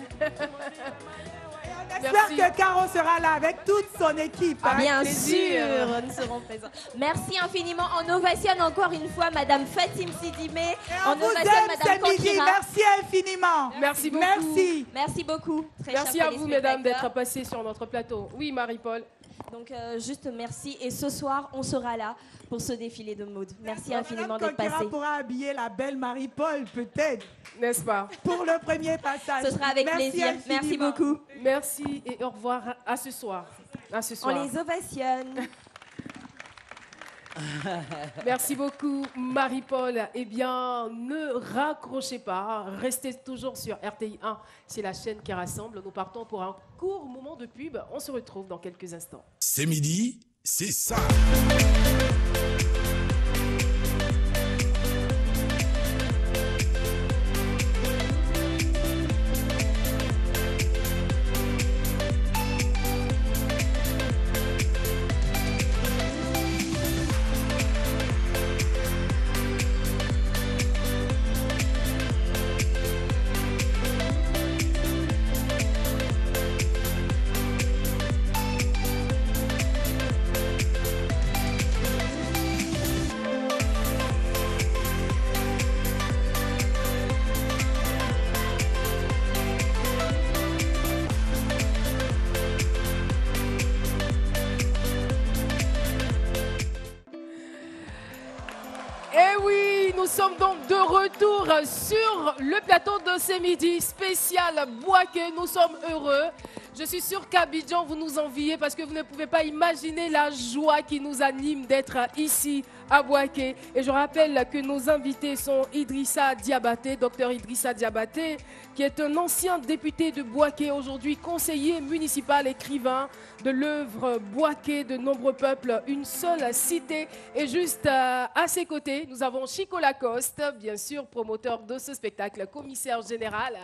J'espère que Caro sera là avec toute son équipe. Bien sûr, nous serons présents. Merci infiniment. On ovationne encore une fois Madame Fatim Sidibé. On vous aime, c'est midi. Merci infiniment. Merci beaucoup. Merci. Merci beaucoup. Très Merci chers à vous, mesdames, d'être téléspectateurs. passées sur notre plateau. Oui, Marie-Paul. Donc, juste merci. Et ce soir, on sera là pour ce défilé de mode. Merci infiniment Madame d'être passé. Conquera pourra habiller la belle Marie-Paul, peut-être. N'est-ce pas? Pour le premier passage. Ce sera avec plaisir. Merci infiniment. beaucoup. Merci et au revoir. À ce soir. À ce soir. On les ovationne. Merci beaucoup, Marie-Paul. Eh bien, ne raccrochez pas. Restez toujours sur RTI 1. C'est la chaîne qui rassemble. Nous partons pour un court moment de pub. On se retrouve dans quelques instants. C'est midi, c'est ça. Nous sommes donc de retour sur le plateau de ce midi spécial Bouaké. Nous sommes heureux. Je suis sûre qu'Abidjan, vous nous enviez parce que vous ne pouvez pas imaginer la joie qui nous anime d'être ici à Bouaké. Et je rappelle que nos invités sont Idrissa Diabaté, docteur Idrissa Diabaté, qui est un ancien député de Bouaké, aujourd'hui conseiller municipal, écrivain de l'œuvre Bouaké de nombreux peuples, une seule cité. Et juste à ses côtés, nous avons Chico Lacoste, bien sûr, promoteur de ce spectacle, commissaire général,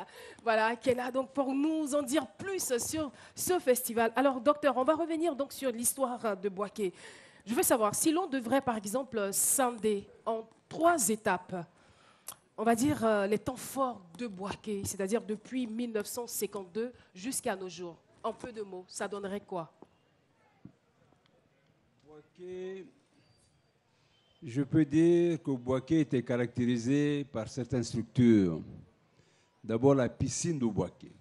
voilà, qui est là donc pour nous en dire plus sur ce festival. Alors, docteur, on va revenir donc sur l'histoire de Bouaké. Je veux savoir, si l'on devrait, par exemple, scinder en 3 étapes, on va dire les temps forts de Bouaké, c'est-à-dire depuis 1952 jusqu'à nos jours. En peu de mots, ça donnerait quoi? Bouaké, je peux dire que Bouaké était caractérisé par certaines structures. D'abord, la piscine de Bouaké.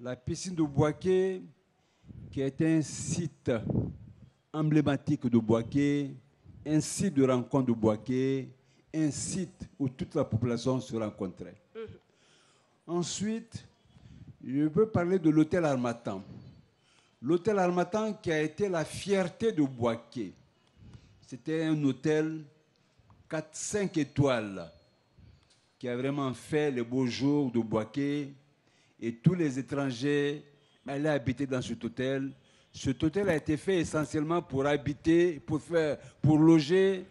La piscine de Bouaké, qui est un site emblématique de Bouaké, un site de rencontre de Bouaké, un site où toute la population se rencontrait. Ensuite, je peux parler de l'hôtel Harmattan. L'hôtel Harmattan qui a été la fierté de Bouaké. C'était un hôtel 4-5 étoiles qui a vraiment fait les beaux jours de Bouaké, et tous les étrangers allaient habiter dans cet hôtel. Cet hôtel a été fait essentiellement pour habiter, pour loger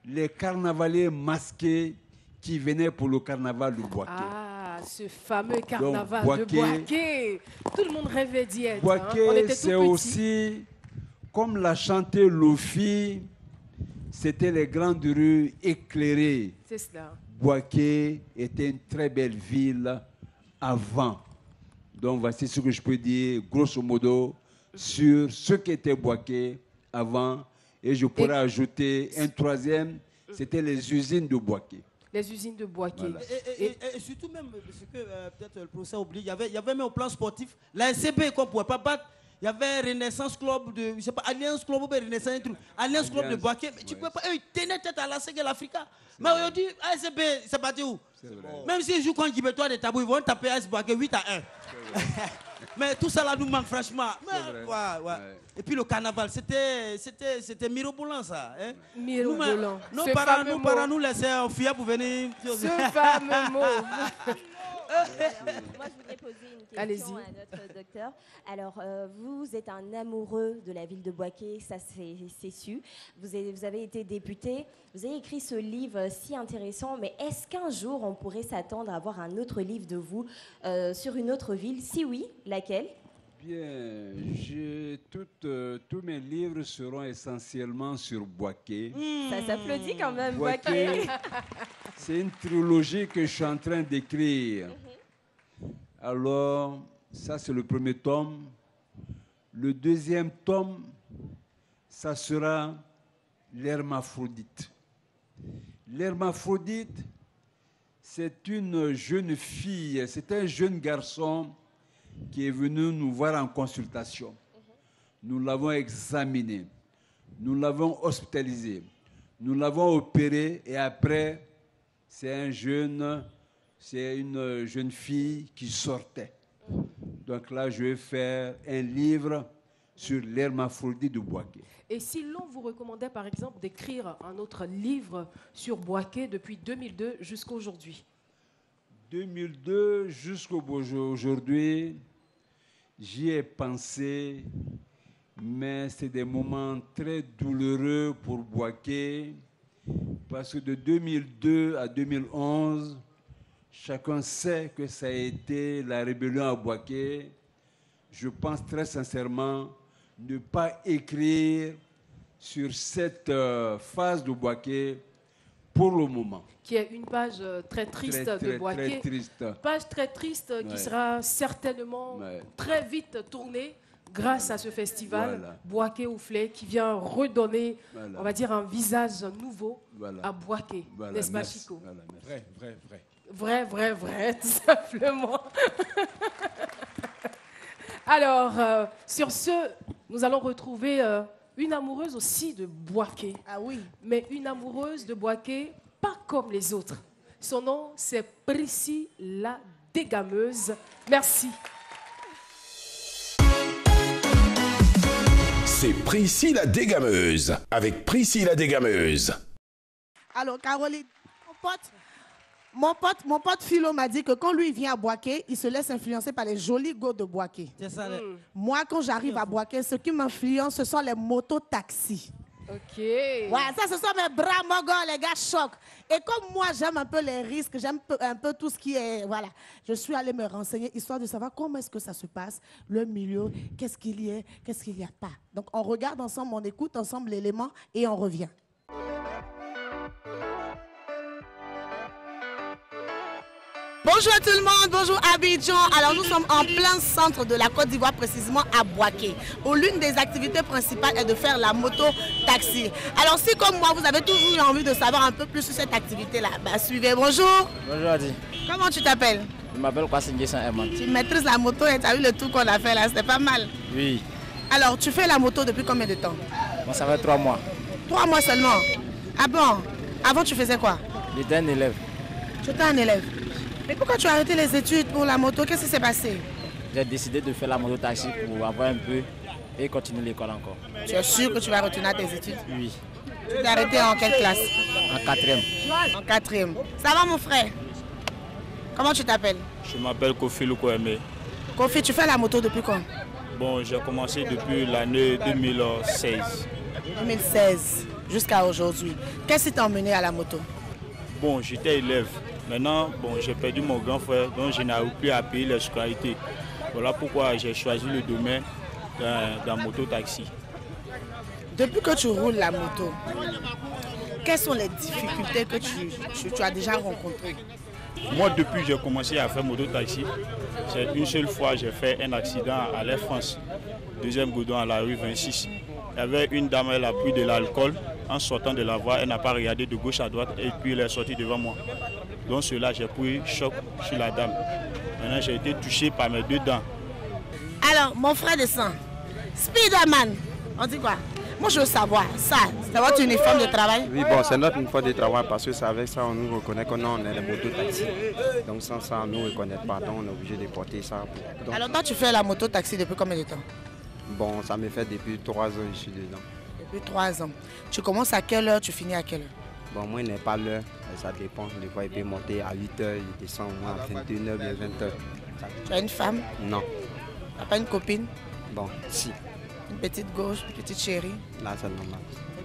les carnavaliers masqués qui venaient pour le carnaval de Bouaké. Ah, ce fameux carnaval Donc, de Bouaké. Tout le monde rêvait d'y être. Bouaké, On était c'est tout petits. aussi, comme l'a chanté Lofi, c'était les grandes rues éclairées. C'est cela. Bouaké était une très belle ville avant. Donc voici ce que je peux dire, grosso modo, sur ce qu'était Bouaké avant. Et je pourrais ajouter un troisième, c'était les usines de Bouaké. Les usines de Bouaké. Voilà. Et surtout même, ce que peut-être le professeur oublie, il y avait même au plan sportif, la SCB qu'on ne pouvait pas battre. Il y avait Renaissance Club de, je sais pas, Alliance Club ou Renaissance, Alliance Club de Bouaké. Mais tu ne peux pas, eux, ils tenaient tête à la Séguel Africa. Mais aujourd'hui, ASB, c'est parti où? Même s'ils jouent contre Guibetois de Tabou, ils vont taper AS Bouaké 8-1. Mais tout ça là nous manque franchement. Mais, ouais. Et puis le carnaval, c'était mirobolant ça. Hein? Mirobolant. Nos parents nous laissaient enfuir pour venir. Ce fameux mot. Moi, je voudrais poser une question à notre docteur. Alors, vous êtes un amoureux de la ville de Bouaké, ça c'est su. Vous avez été député, vous avez écrit ce livre si intéressant, mais est-ce qu'un jour on pourrait s'attendre à avoir un autre livre de vous sur une autre ville? Si oui, laquelle? Bien, tous mes livres seront essentiellement sur Bouaké. Ça s'applaudit quand même, Bouaké. Bouaké. C'est une trilogie que je suis en train d'écrire. Alors, Ça, c'est le premier tome. Le deuxième tome, ça sera l'hermaphrodite. L'hermaphrodite, c'est une jeune fille, c'est un jeune garçon qui est venu nous voir en consultation. Nous l'avons examiné, nous l'avons hospitalisé, nous l'avons opéré et après, c'est une jeune fille qui sortait. Donc là, je vais faire un livre sur l'hermaphrodite de Bouaké. Et si l'on vous recommandait, par exemple, d'écrire un autre livre sur Bouaké depuis 2002 jusqu'à aujourd'hui? 2002 jusqu'au aujourd'hui, j'y ai pensé, mais c'est des moments très douloureux pour Bouaké, parce que de 2002 à 2011, chacun sait que ça a été la rébellion à Bouaké. Je pense très sincèrement ne pas écrire sur cette phase de Bouaké pour le moment. Qui est une page très triste de Bouaké. Très triste. Page très triste qui sera certainement très vite tournée grâce à ce festival Bouaké Ouflé qui vient redonner, on va dire, un visage nouveau à Bouaké. N'est-ce pas, Chico? Vrai. Vrai, tout simplement. Alors, sur ce, nous allons retrouver une amoureuse aussi de Bouaké. Ah oui. Mais une amoureuse de Bouaké, pas comme les autres. Son nom, c'est Prissy la Dégameuse. Merci. C'est Prissy la Dégameuse, avec Prissy la Dégameuse. Alors, Caroline, mon pote Philo m'a dit que quand lui vient à Bouaké, il se laisse influencer par les jolis go de Bouaké. C'est ça. Moi, quand j'arrive à Bouaké, ce qui m'influence, ce sont les motos-taxis. Ok. Ouais, ça, ce sont mes bras mogos, les gars chocs. Et comme moi, j'aime un peu les risques, j'aime un peu tout ce qui est... Voilà. Je suis allée me renseigner, histoire de savoir comment est-ce que ça se passe, le milieu, qu'est-ce qu'il y a, qu'est-ce qu'il n'y a pas. Donc, on regarde ensemble, on écoute ensemble l'élément et on revient. Bonjour tout le monde, bonjour Abidjan. Alors nous sommes en plein centre de la Côte d'Ivoire, précisément à Bouaké, où l'une des activités principales est de faire la moto-taxi. Alors si comme moi, vous avez toujours eu envie de savoir un peu plus sur cette activité-là, bah, suivez. Bonjour. Bonjour Adi. Comment tu t'appelles? Je m'appelle Kwasi Herman. Tu maîtrises la moto et tu as vu le tour qu'on a fait là, c'était pas mal. Oui. Alors tu fais la moto depuis combien de temps? Bon, ça fait 3 mois. 3 mois seulement? Ah bon? Avant tu faisais quoi? J'étais un élève. Tu étais un élève? Mais pourquoi tu as arrêté les études pour la moto? Qu'est-ce qui s'est passé? J'ai décidé de faire la moto-taxi pour avoir un peu et continuer l'école encore. Tu es sûr que tu vas retourner à tes études? Oui. Tu t'es arrêté en quelle classe? En 4e. En 4e. Ça va mon frère? Comment tu t'appelles? Je m'appelle Kofi Lukweme. Kofi, tu fais la moto depuis quand? Bon, j'ai commencé depuis l'année 2016. 2016 jusqu'à aujourd'hui. Qu'est-ce qui t'a emmené à la moto? Bon, j'étais élève. Maintenant, bon, j'ai perdu mon grand frère, donc je n'arrive plus à payer les scolarités. Voilà pourquoi j'ai choisi le domaine d'un moto-taxi. Depuis que tu roules la moto, quelles sont les difficultés que tu as déjà rencontrées? Moi, depuis que j'ai commencé à faire moto-taxi, c'est une seule fois j'ai fait un accident à l'Air France, deuxième goudron à la rue 26. Il y avait une dame, elle a pris de l'alcool. En sortant de la voie, elle n'a pas regardé de gauche à droite et puis elle est sortie devant moi. Donc cela, j'ai pris choc sur la dame. Maintenant, j'ai été touché par mes 2 dents. Alors, mon frère de sang, Spiderman, on dit quoi? Moi, je veux savoir, ça, c'est votre uniforme de travail? Oui, bon, c'est notre uniforme de travail parce que c'est avec ça on nous reconnaît qu'on est les moto-taxis. Donc sans ça, on ne nous reconnaît pas, donc on est obligé de porter ça. Donc, alors, toi, tu fais la moto-taxi depuis combien de temps? Bon, ça me fait depuis 3 ans, je suis dedans. Depuis 3 ans. Tu commences à quelle heure, tu finis à quelle heure? Bon, moi, il n'est pas l'heure, ça dépend. Des fois, il peut monter à 8 h, il descend à 21 h, bien 20 h. Tu as une femme? Non. Tu n'as pas une copine? Bon, si. Une petite gauche, une petite chérie? Là, c'est normal.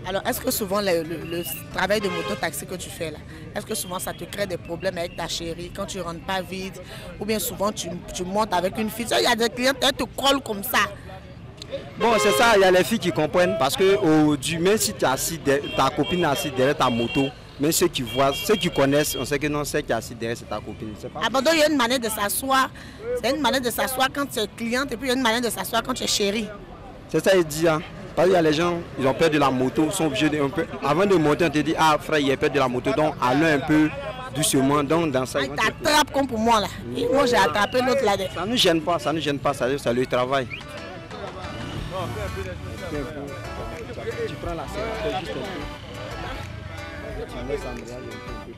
Alors, est-ce que souvent le travail de moto-taxi que tu fais là, est-ce que souvent ça te crée des problèmes avec ta chérie quand tu ne rentres pas vite? Ou bien souvent tu montes avec une fille? Il y a des clients qui te collent comme ça. Bon, c'est ça, il y a les filles qui comprennent parce que même si tu as assis, ta copine est assise derrière ta moto, Mais ceux qui voient, ceux qui connaissent, on sait que non, celle qui est assise derrière, c'est ta copine. Abandon, il y a une manière de s'asseoir. C'est une manière de s'asseoir quand tu es cliente et puis il y a une manière de s'asseoir quand tu es chérie. C'est ça, il dit. Hein. Parce qu'il y a les gens, ils ont peur de la moto, ils sont obligés de un peu. Avant de monter, on te dit, ah frère, il y a peur de la moto, donc allons un peu doucement. Donc dans ça. Il t'attrape comme pour moi là. Et moi j'ai attrapé l'autre là. Ça ne nous gêne pas, ça ne gêne pas, ça le travail. Tu prends la scène, juste un peu. Tu laisses Andrea un peu.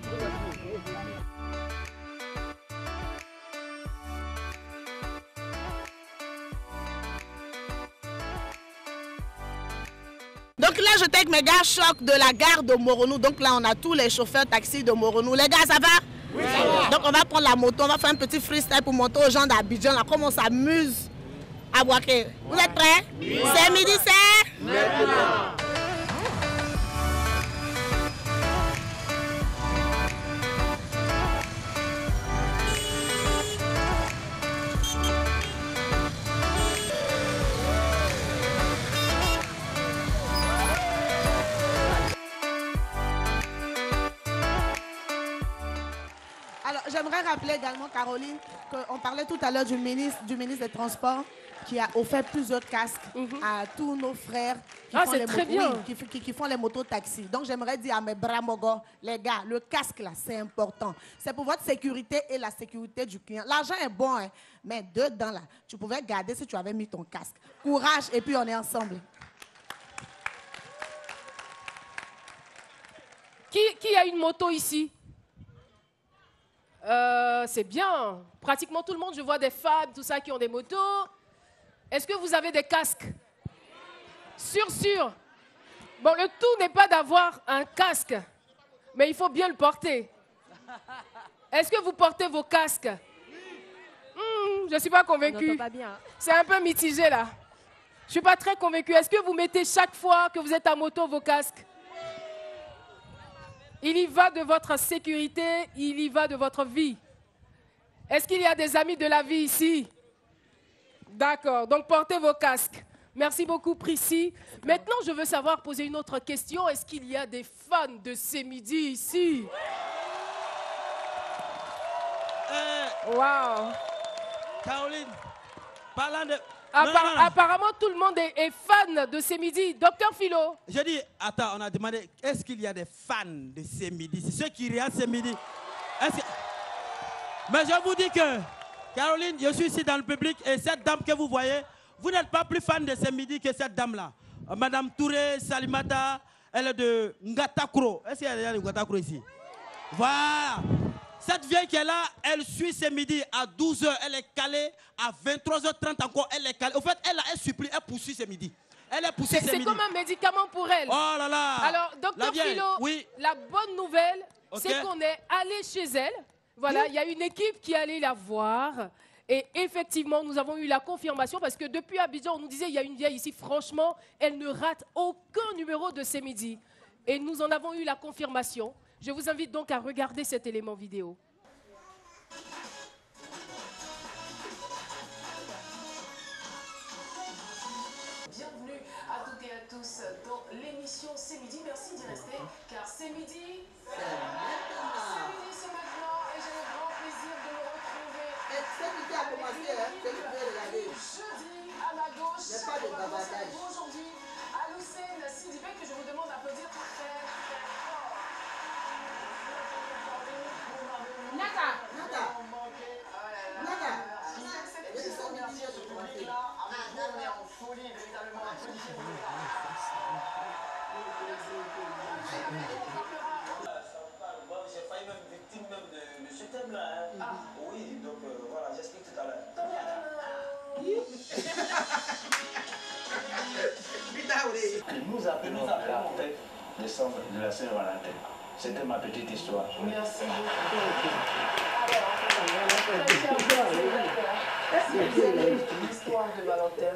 Donc là, je suis avec mes gars choc de la gare de Moronou. Donc là, on a tous les chauffeurs taxi de Moronou. Les gars, ça va? Oui, ça va. Donc on va prendre la moto, on va faire un petit freestyle pour monter aux gens d'Abidjan. Là, comme on s'amuse à Boaké. Vous êtes prêts? Oui. C'est midi, c'est maintenant. Alors, j'aimerais rappeler également, Caroline, qu'on parlait tout à l'heure du ministre des Transports qui a offert plusieurs casques à tous nos frères qui font les motos-taxis. Donc, j'aimerais dire à mes bramogos, les gars, le casque, là, c'est important. C'est pour votre sécurité et la sécurité du client. L'argent est bon, hein, mais dedans, là, tu pouvais garder si tu avais mis ton casque. Courage, et puis on est ensemble. Qui a une moto ici? C'est bien. Pratiquement tout le monde, je vois des femmes, tout ça, qui ont des motos. Est-ce que vous avez des casques? Sûr. Bon, le tout n'est pas d'avoir un casque, mais il faut bien le porter. Est-ce que vous portez vos casques? Je ne suis pas convaincue. C'est un peu mitigé, là. Je ne suis pas très convaincue. Est-ce que vous mettez chaque fois que vous êtes à moto vos casques? Il y va de votre sécurité, il y va de votre vie. Est-ce qu'il y a des amis de la vie ici? D'accord, donc portez vos casques. Merci beaucoup, Prissy. Maintenant, je veux savoir, poser une autre question. Est-ce qu'il y a des fans de C'est Midi ici? Wow. Caroline, parlant de... Apparemment, tout le monde est fan de C'est Midi. Docteur Philo. Je dis, attends, on a demandé, est-ce qu'il y a des fans de C'est Midi? C'est ceux qui regardent C'est Midi. Mais je vous dis que, Caroline, je suis ici dans le public et cette dame que vous voyez, vous n'êtes pas plus fan de C'est Midi que cette dame-là. Madame Touré Salimata, elle est de Ngatakro. Est-ce qu'il y a de Ngatakro ici? Voilà. Cette vieille qui est là, elle suit C'est Midi à 12h, elle est calée, à 23h30 encore, elle est calée. Au fait, elle supplie, elle poursuit C'est Midi. Elle est poussée C'est Midi. C'est comme un médicament pour elle. Oh là là. Alors, docteur Philo, oui. La bonne nouvelle, c'est qu'on est allé chez elle. Voilà, il y a une équipe qui est allée la voir. Et effectivement, nous avons eu la confirmation parce que depuis Abidjan, on nous disait il y a une vieille ici, franchement, elle ne rate aucun numéro de C'est Midi. Et nous en avons eu la confirmation. Je vous invite donc à regarder cet élément vidéo. Bienvenue à toutes et à tous dans l'émission C'est Midi. Merci d'y rester car C'est Midi, c'est maintenant. C'est maintenant et j'ai le grand plaisir de me retrouver. C'est Midi a commencé, hein, c'est le jeudi à ma gauche. Il n'y a pas de bavardage. Aujourd'hui, à Lucène Sidibé que je vous demande d'applaudir très fort. Nata. On est en folie, véritablement. J'ai failli même victime même de ce thème-là. Hein. Oui, donc voilà, j'explique tout à l'heure. Nous appelons la fête de la Saint-Valentin. C'était ma petite histoire. Merci beaucoup. L'histoire de Valentin,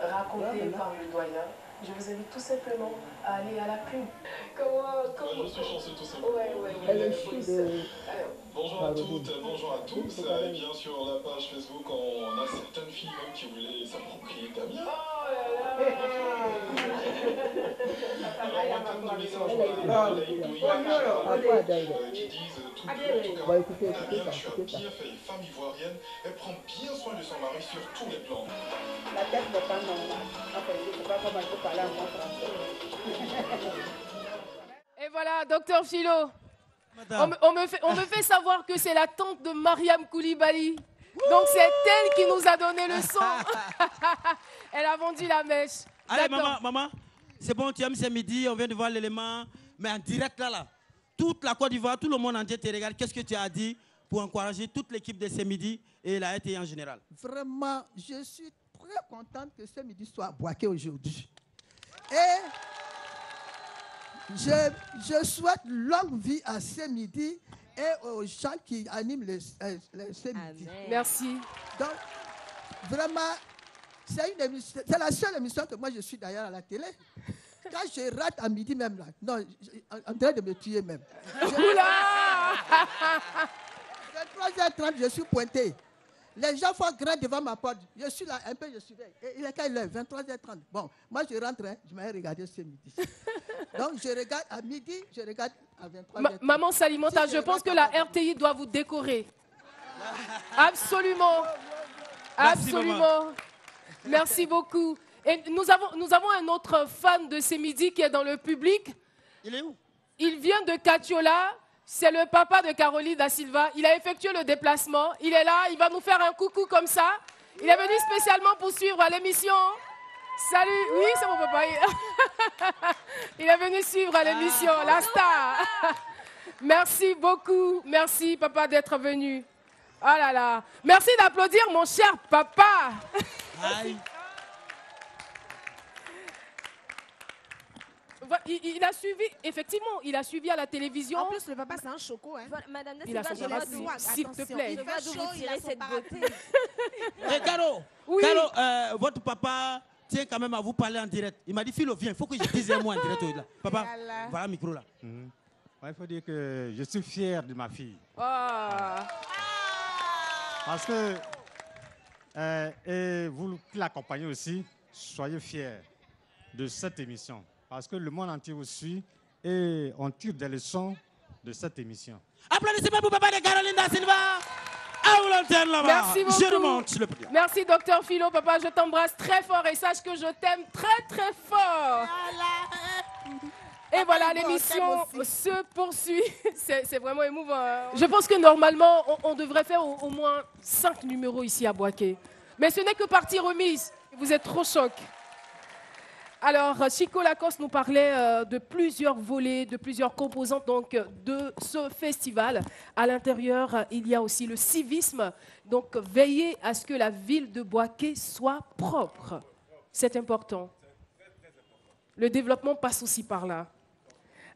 racontée par le doyen, Je vous invite tout simplement à aller à la pub. Comment Je suis chanceux tout simplement. Bonjour à toutes, bonjour à tous. Et bien sur la page Facebook, on a certaines filles même qui voulaient s'approprier Damien. Alors on a plein de messages qui disent tout Damien, tu as bien fait, femme ivoirienne, elle prend bien soin de son mari sur tous les plans. La tête n'est pas normale. Enfin, je ne sais pas comment il faut parler en bon français. Et voilà, docteur Philo. On me fait savoir que c'est la tante de Mariam Koulibaly. Donc c'est elle qui nous a donné le son. Elle a vendu la mèche. Allez, maman, c'est bon, tu aimes ce midi, on vient de voir l'élément. Mais en direct là, toute la Côte d'Ivoire, tout le monde entier te regarde. Qu'est-ce que tu as dit pour encourager toute l'équipe de ce midi et la RTI en général? Vraiment, je suis très contente que ce midi soit à Boaké aujourd'hui. Et je souhaite longue vie à ce midi et aux gens qui animent ce midi. Merci. Donc, vraiment, c'est la seule émission que moi je suis d'ailleurs à la télé. Quand je rate à midi même là, non, en train de me tuer même. 23h30, je suis pointé. Les gens font grand devant ma porte. Je suis là, un peu, je surveille. Et il est quelle heure? 23h30. Bon, moi je rentre, hein, je m'avais regardé ce midi. Donc je regarde à midi, je regarde à 23h30. Maman Salimota, je pense que la RTI doit vous décorer. Absolument. Absolument. Merci beaucoup. Et nous avons un autre fan de ce midi qui est dans le public. Il est où? Il vient de Catiola. C'est le papa de Caroline da Silva. Il a effectué le déplacement. Il est là. Il va nous faire un coucou comme ça. Il est venu spécialement pour suivre l'émission. Salut. Oui, c'est mon papa. Il est venu suivre l'émission. La star. Merci beaucoup. Merci, papa, d'être venu. Oh là là. Merci d'applaudir mon cher papa. Aïe. Il a suivi, effectivement, il a suivi à la télévision. En plus, le papa, c'est un choco. Hein. Voilà, Madame de Il a Silva, son je vois papa, s'il te plaît. Je vois d'où vous tirez cette beauté. Caro, oui. Caro, votre papa tient quand même à vous parler en direct. Il m'a dit, Philo, viens, il faut que je dise un mot en direct. Là. Papa, voilà le micro là. Il faut dire que je suis fier de ma fille. Oh. Parce que, et vous qui l'accompagnez aussi, soyez fiers de cette émission. Parce que le monde entier vous suit et on tire des leçons de cette émission. Applaudissez pour papa de Caroline da Silva. À vous l'antenne là-bas. Merci beaucoup. Je remonte sur le podium. Merci, docteur Philo. Papa, je t'embrasse très fort et sache que je t'aime très, très fort. Et voilà, l'émission se poursuit. C'est vraiment émouvant. Je pense que normalement, on devrait faire au moins 5 numéros ici à Boaké. Mais ce n'est que partie remise. Vous êtes trop choc. Alors, Chico Lacoste nous parlait de plusieurs volets, de plusieurs composantes donc, de ce festival. À l'intérieur, il y a aussi le civisme. Donc, veiller à ce que la ville de Boaké soit propre. C'est important. Le développement passe aussi par là.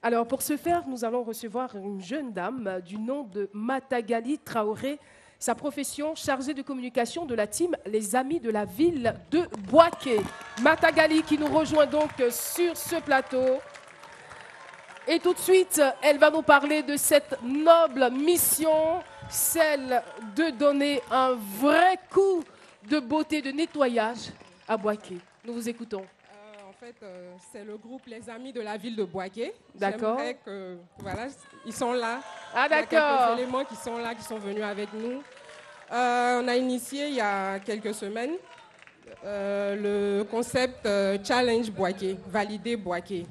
Alors, pour ce faire, nous allons recevoir une jeune dame du nom de Matagali Traoré. Sa profession, chargée de communication de la team Les Amis de la ville de Boaké. Matagali qui nous rejoint donc sur ce plateau. Et tout de suite, elle va nous parler de cette noble mission, celle de donner un vrai coup de beauté, de nettoyage à Boaké. Nous vous écoutons. En fait, c'est le groupe Les Amis de la ville de Boaké. D'accord. J'aimerais que, voilà, ils sont là. Ah, d'accord. Il y a quelques éléments qui sont là, qui sont venus avec nous. On a initié il y a quelques semaines le concept Challenge Boaké, Valider Boaké.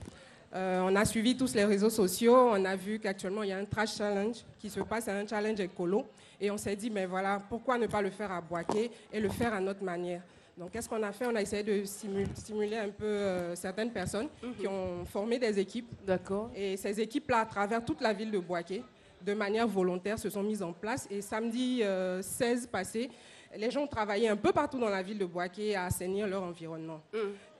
On a suivi tous les réseaux sociaux, on a vu qu'actuellement il y a un trash challenge qui se passe, un challenge écolo. Et on s'est dit, mais voilà, pourquoi ne pas le faire à Boaké et le faire à notre manière? Donc, qu'est-ce qu'on a fait? On a essayé de stimuler un peu certaines personnes qui ont formé des équipes. D'accord. Et ces équipes-là, à travers toute la ville de Boaké, de manière volontaire, se sont mises en place. Et samedi 16 passé, les gens ont travaillé un peu partout dans la ville de Boaké à assainir leur environnement.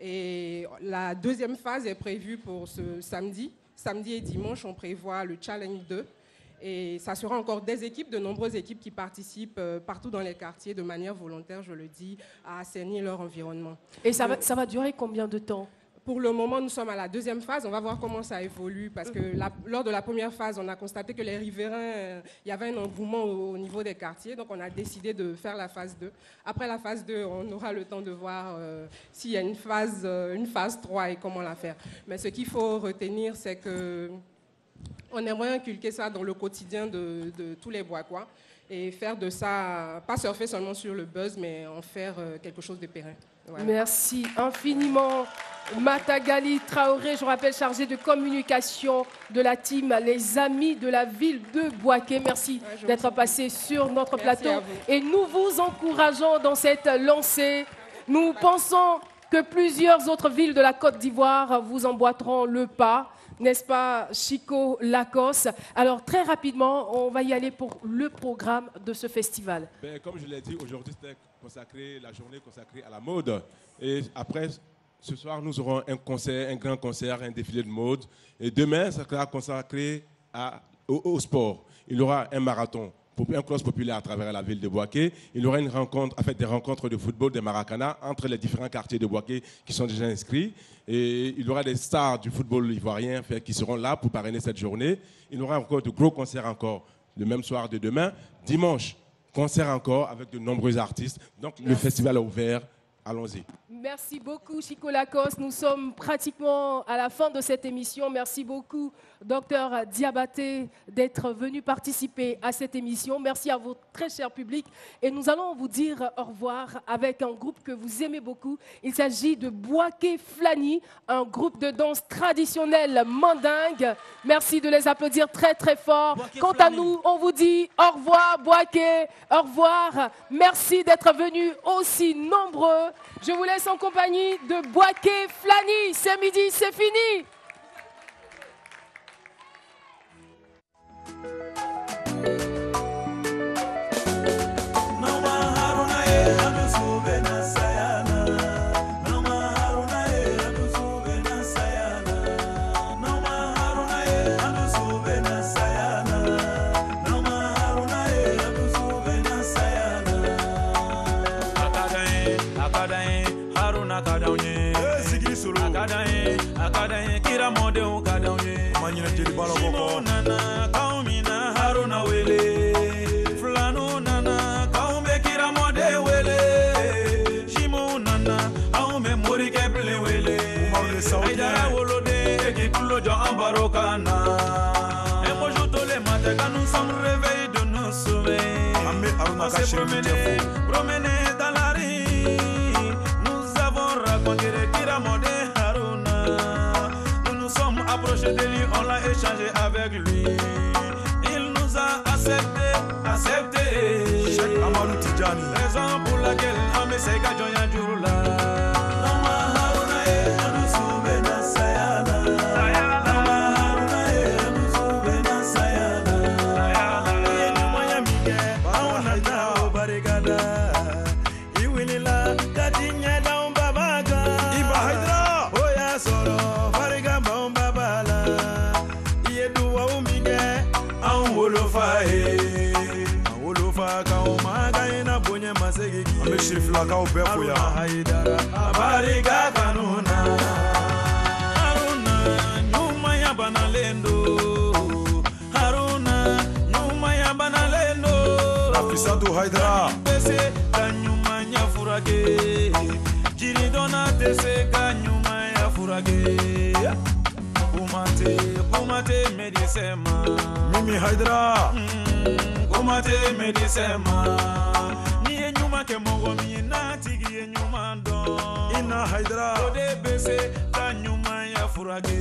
Et la deuxième phase est prévue pour ce samedi. Samedi et dimanche, on prévoit le Challenge 2. Et ça sera encore des équipes, de nombreuses équipes qui participent partout dans les quartiers de manière volontaire, je le dis, à assainir leur environnement. Et ça va durer combien de temps? pour le moment, nous sommes à la deuxième phase. On va voir comment ça évolue parce que lors de la première phase, on a constaté que les riverains, il y avait un engouement au niveau des quartiers. Donc, on a décidé de faire la phase 2. Après la phase 2, on aura le temps de voir s'il y a une phase 3 et comment la faire. Mais ce qu'il faut retenir, c'est que on aimerait inculquer ça dans le quotidien de tous les Boakois et faire de ça, pas surfer seulement sur le buzz, mais en faire quelque chose de périn. Voilà. Merci infiniment, Matagali Traoré, je vous rappelle, chargée de communication de la team Les Amis de la ville de Boaké. Merci d'être passé sur notre plateau. Et nous vous encourageons dans cette lancée. Nous pensons que plusieurs autres villes de la Côte d'Ivoire vous emboîteront le pas. N'est-ce pas, Chico Lacoste? Alors, très rapidement, on va y aller pour le programme de ce festival. Comme je l'ai dit, aujourd'hui, c'était la journée consacrée à la mode. Et après, ce soir, nous aurons un concert, un grand concert, un défilé de mode. Et demain, ça sera consacré au sport. Il y aura un marathon, un cross populaire à travers la ville de Boaké. Il y aura une rencontre, des rencontres de football, des maracana entre les différents quartiers de Boaké qui sont déjà inscrits. Et il y aura des stars du football ivoirien qui seront là pour parrainer cette journée. Il y aura encore de gros concerts encore le même soir de demain. Dimanche, concert encore avec de nombreux artistes. Donc le festival est ouvert. Allons-y. Merci beaucoup, Chico Lacoste. Nous sommes pratiquement à la fin de cette émission. Merci beaucoup, Dr Diabaté, d'être venu participer à cette émission. Merci à votre très cher public. Et nous allons vous dire au revoir avec un groupe que vous aimez beaucoup. Il s'agit de Boaké Flani, un groupe de danse traditionnelle mandingue. Merci de les applaudir très très fort. Quant à nous, on vous dit au revoir, Boaké. Au revoir. Merci d'être venus aussi nombreux. Je vous laisse en compagnie de Boaké Flani. C'est midi, c'est fini. Akadaye kira mode ukadaye manyina jeli balo boko nana kaumina haruna wele fulano nana kaume kira mode wele shimo nana aume mori keble wele aidara wolode ekikulo jo ambarokana emojo tole mateka nous sommes réveillés de nos sommeils ame aruna ka promener dans la rue nous avons raconté kira mode approché de lui, on l'a échangé avec lui. Il nous a accepté. Cheikh Amadou Tidjani. Raison pour laquelle on me sait qu'à Joya Djoula. Lakaw bɛɛ fo yan barika kanuna haruna ɲumanya banalen do haruna ɲumanya banalen do Nafisatu Haidara tɛ se ka ɲumanya furakɛ jiri dɔnna tɛ se ka ɲumanya furakɛ kuma tɛ médecin ma Mimi Haidara kuma tɛ médecin ma ke mogo mi na tigi ye ɲuman dɔn ina Haidara o de bɛ se ka ɲumanya furakɛ